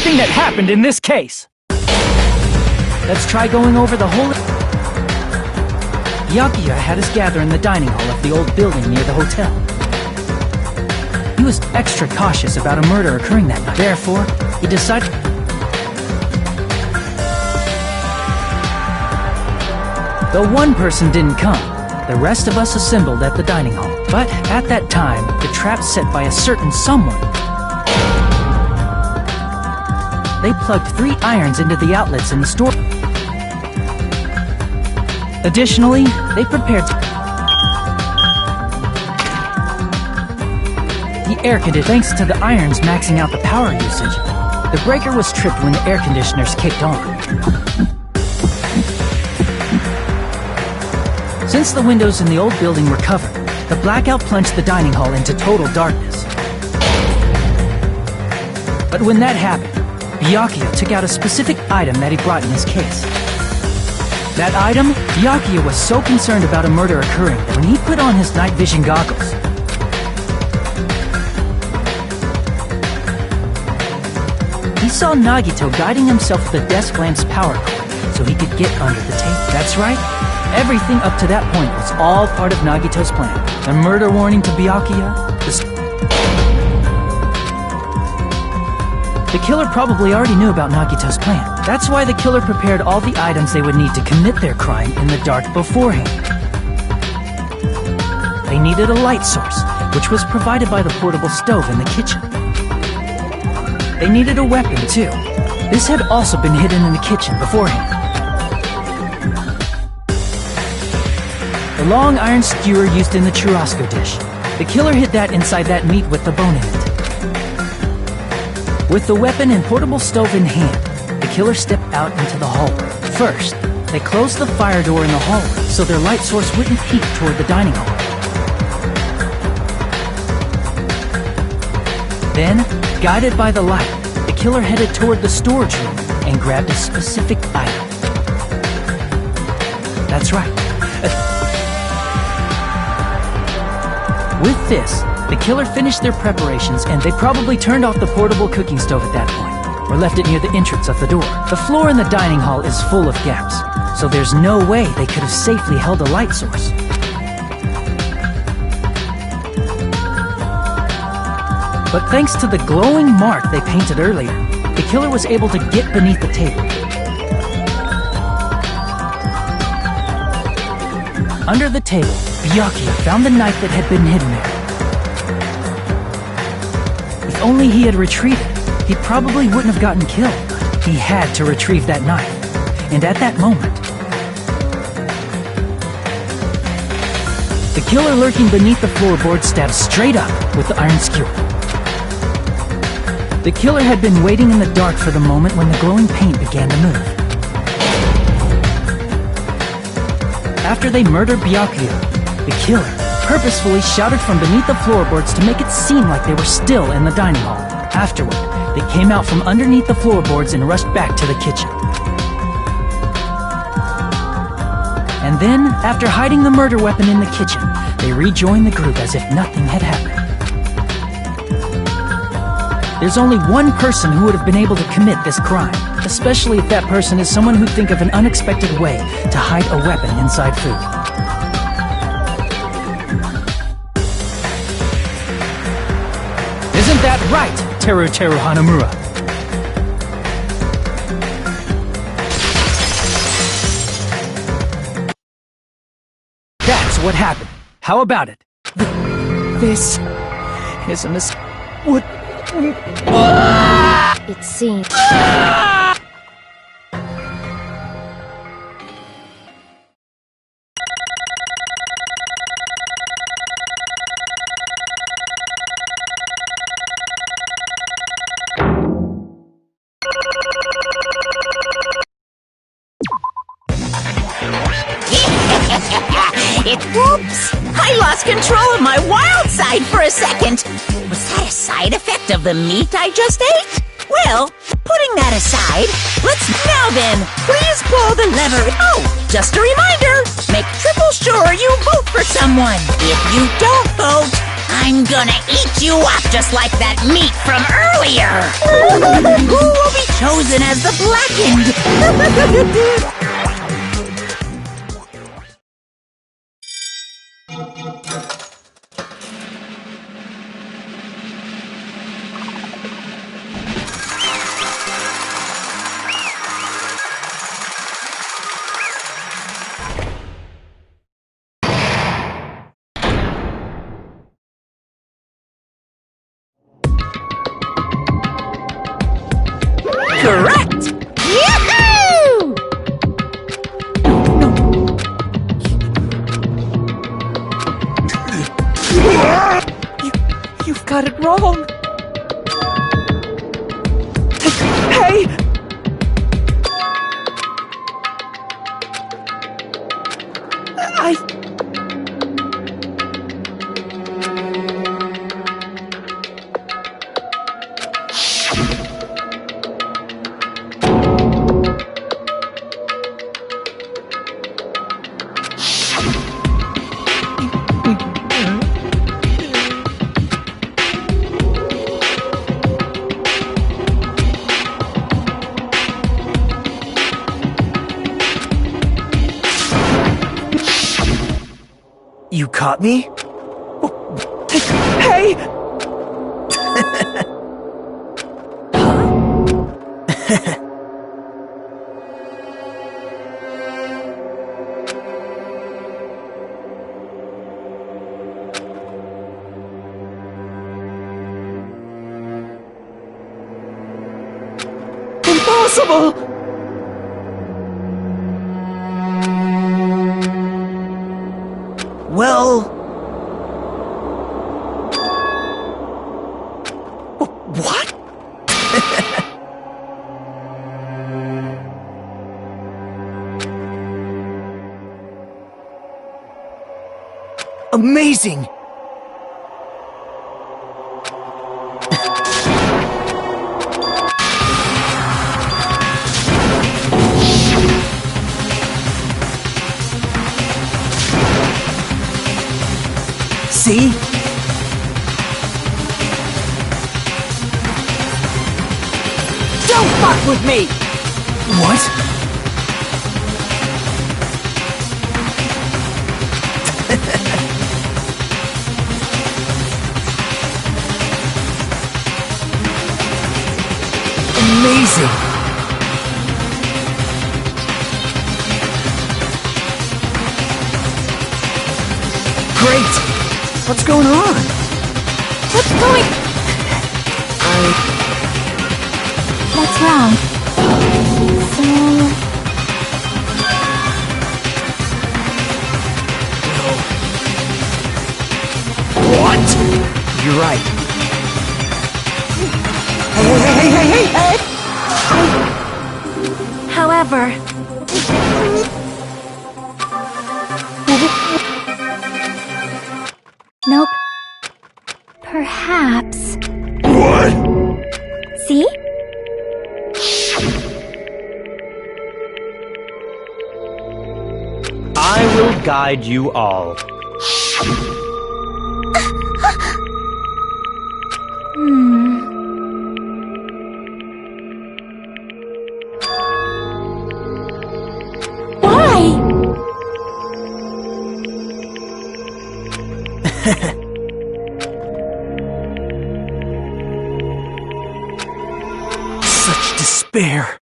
everything that happened in this case. Let's try going over the whole... Byakuya had us gather in the dining hall of the old building near the hotel. He was extra cautious about a murder occurring that night. Therefore, he decided... Though one person didn't come, the rest of us assembled at the dining hall. But at that time, the trap set by a certain someone... They plugged 3 irons into the outlets in the store. Additionally, they prepared the air conditioner. Thanks to the irons maxing out the power usage, the breaker was tripped when the air conditioners kicked on. Since the windows in the old building were covered, the blackout plunged the dining hall into total darkness. But when that happened, Byakuya took out a specific item that he brought in his case. That item, Byakuya was so concerned about a murder occurring that when he put on his night vision goggles, he saw Nagito guiding himself with the desk lamp's power cord so he could get under the table. That's right, everything up to that point was all part of Nagito's plan. The murder warning to Byakuya, the killer probably already knew about Nagito's plan. That's why the killer prepared all the items they would need to commit their crime in the dark beforehand. They needed a light source, which was provided by the portable stove in the kitchen. They needed a weapon, too. This had also been hidden in the kitchen beforehand. The long iron skewer used in the churrasco dish. The killer hid that inside that meat with the bone in it. With the weapon and portable stove in hand, the killer stepped out into the hallway. First, they closed the fire door in the hallway so their light source wouldn't peek toward the dining hall. Then, guided by the light, the killer headed toward the storage room and grabbed a specific item. That's right. With this, the killer finished their preparations and they probably turned off the portable cooking stove at that point, or left it near the entrance of the door. The floor in the dining hall is full of gaps, so there's no way they could have safely held a light source. But thanks to the glowing mark they painted earlier, the killer was able to get beneath the table. Under the table, Byakuya found the knife that had been hidden there. If only he had retrieved it, he probably wouldn't have gotten killed. He had to retrieve that knife. And at that moment, the killer lurking beneath the floorboard stabbed straight up with the iron skewer. The killer had been waiting in the dark for the moment when the glowing paint began to move. After they murdered Byakuya, the killer purposefully shouted from beneath the floorboards to make it seem like they were still in the dining hall. Afterward, they came out from underneath the floorboards and rushed back to the kitchen. And then, after hiding the murder weapon in the kitchen, they rejoined the group as if nothing had happened. There's only one person who would have been able to commit this crime, especially if that person is someone who'd think of an unexpected way to hide a weapon inside food. Isn't that right, Teru Hanamura? That's what happened. How about it? This is a mistake. What? It seems... Whoops! I lost control of my wild side for a second. Was that a side effect of the meat I just ate? Well, putting that aside, let's now then, please pull the lever. Oh, just a reminder, make triple sure you vote for someone. If you don't vote, I'm gonna eat you up just like that meat from earlier! Who will be chosen as the blackened? Correct! Yahoo! You've got it wrong. Hey! You caught me? Hey! Impossible! Well... What? Amazing! See? Don't fuck with me! What? Amazing! Great! What's going on? What's going... What's wrong? What? You're right. Hey! However... Nope. Perhaps... What? See? I will guide you all. Why? Such despair.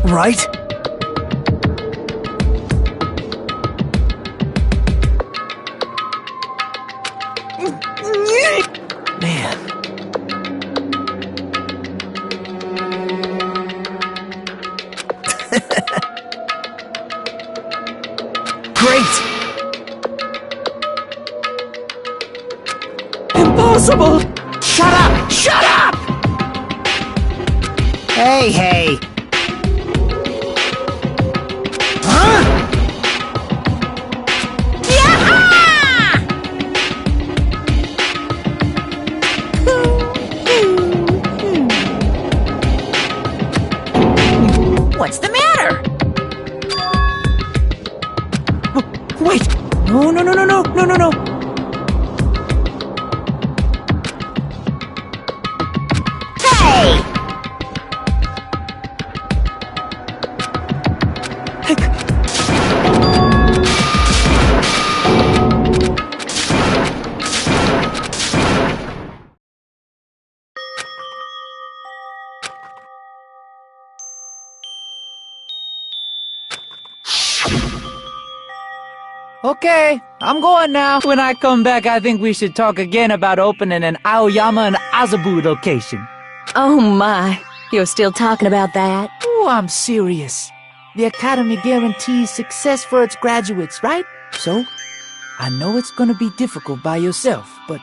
Right? Man. Great! Impossible! Shut up! Shut up! Hey! What's the matter? Wait! No, no, no, no, no, no, no, no! Hey! Okay, I'm going now. When I come back, I think we should talk again about opening an Aoyama and Azabu location. Oh my, you're still talking about that? Oh, I'm serious. The Academy guarantees success for its graduates, right? So, I know it's gonna be difficult by yourself, but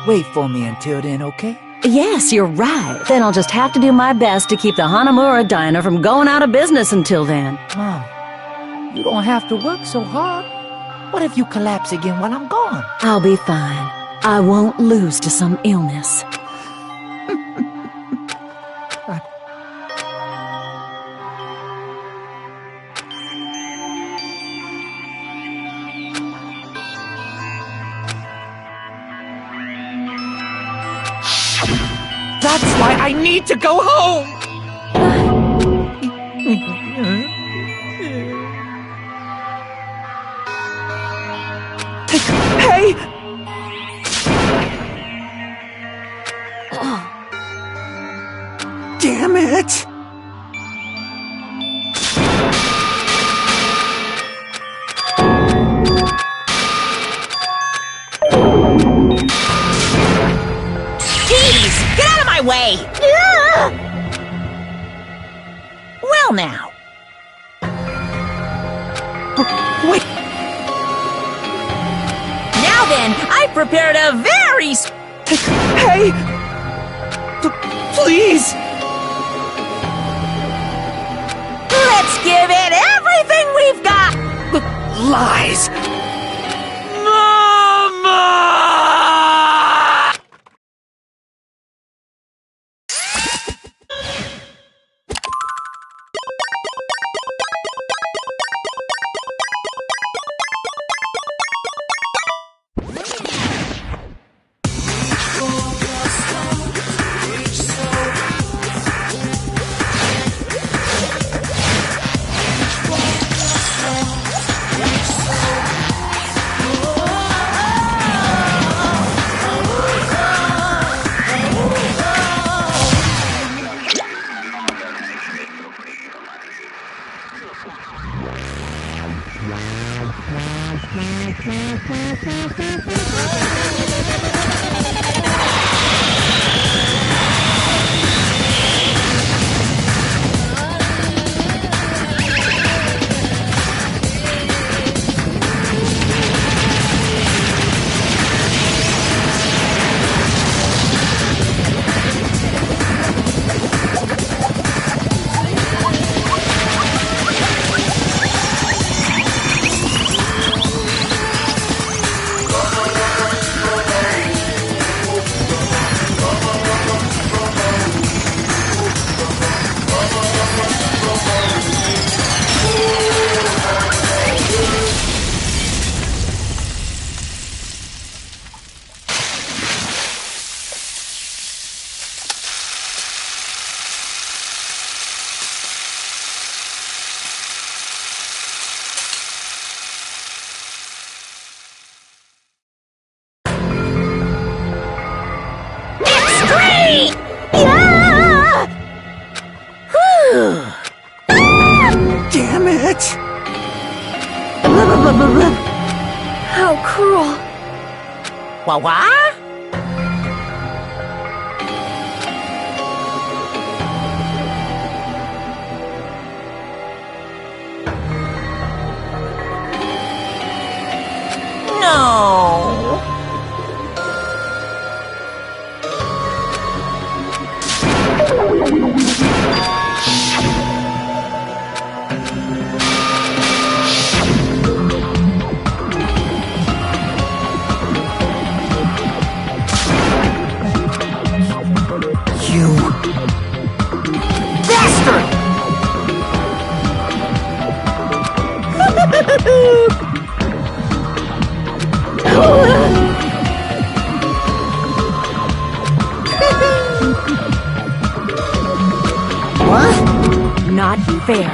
wait for me until then, okay? Yes, you're right. Then I'll just have to do my best to keep the Hanamura Diner from going out of business until then. Mom, you don't have to work so hard. What if you collapse again while I'm gone? I'll be fine. I won't lose to some illness. That's why I need to go home! Hey! Damn it! Jeez! Get out of my way! Well now. Wait! Now then, I prepared a very Hey! Please! Let's give it everything we've got! Lies! Mama! Damn it! How cruel. Wah-wah? No. What? Not fair.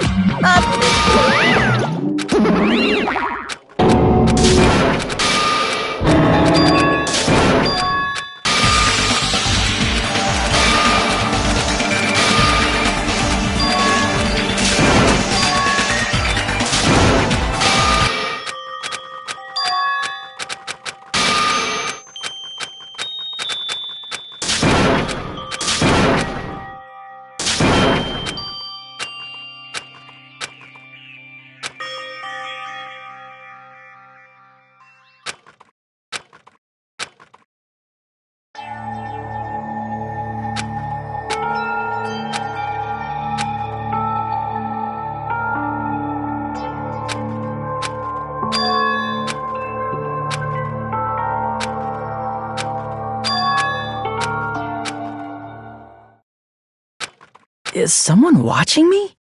Is someone watching me?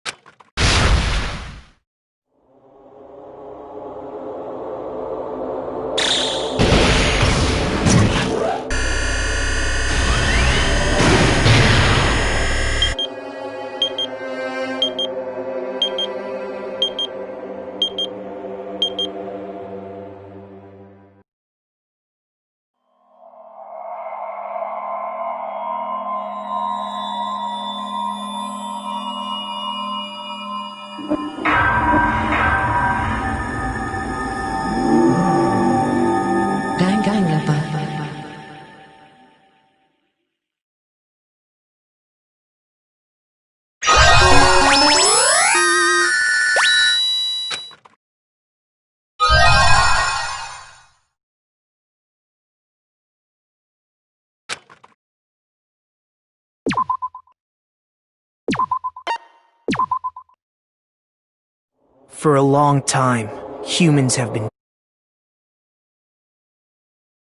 Dangonropa. For a long time, humans have been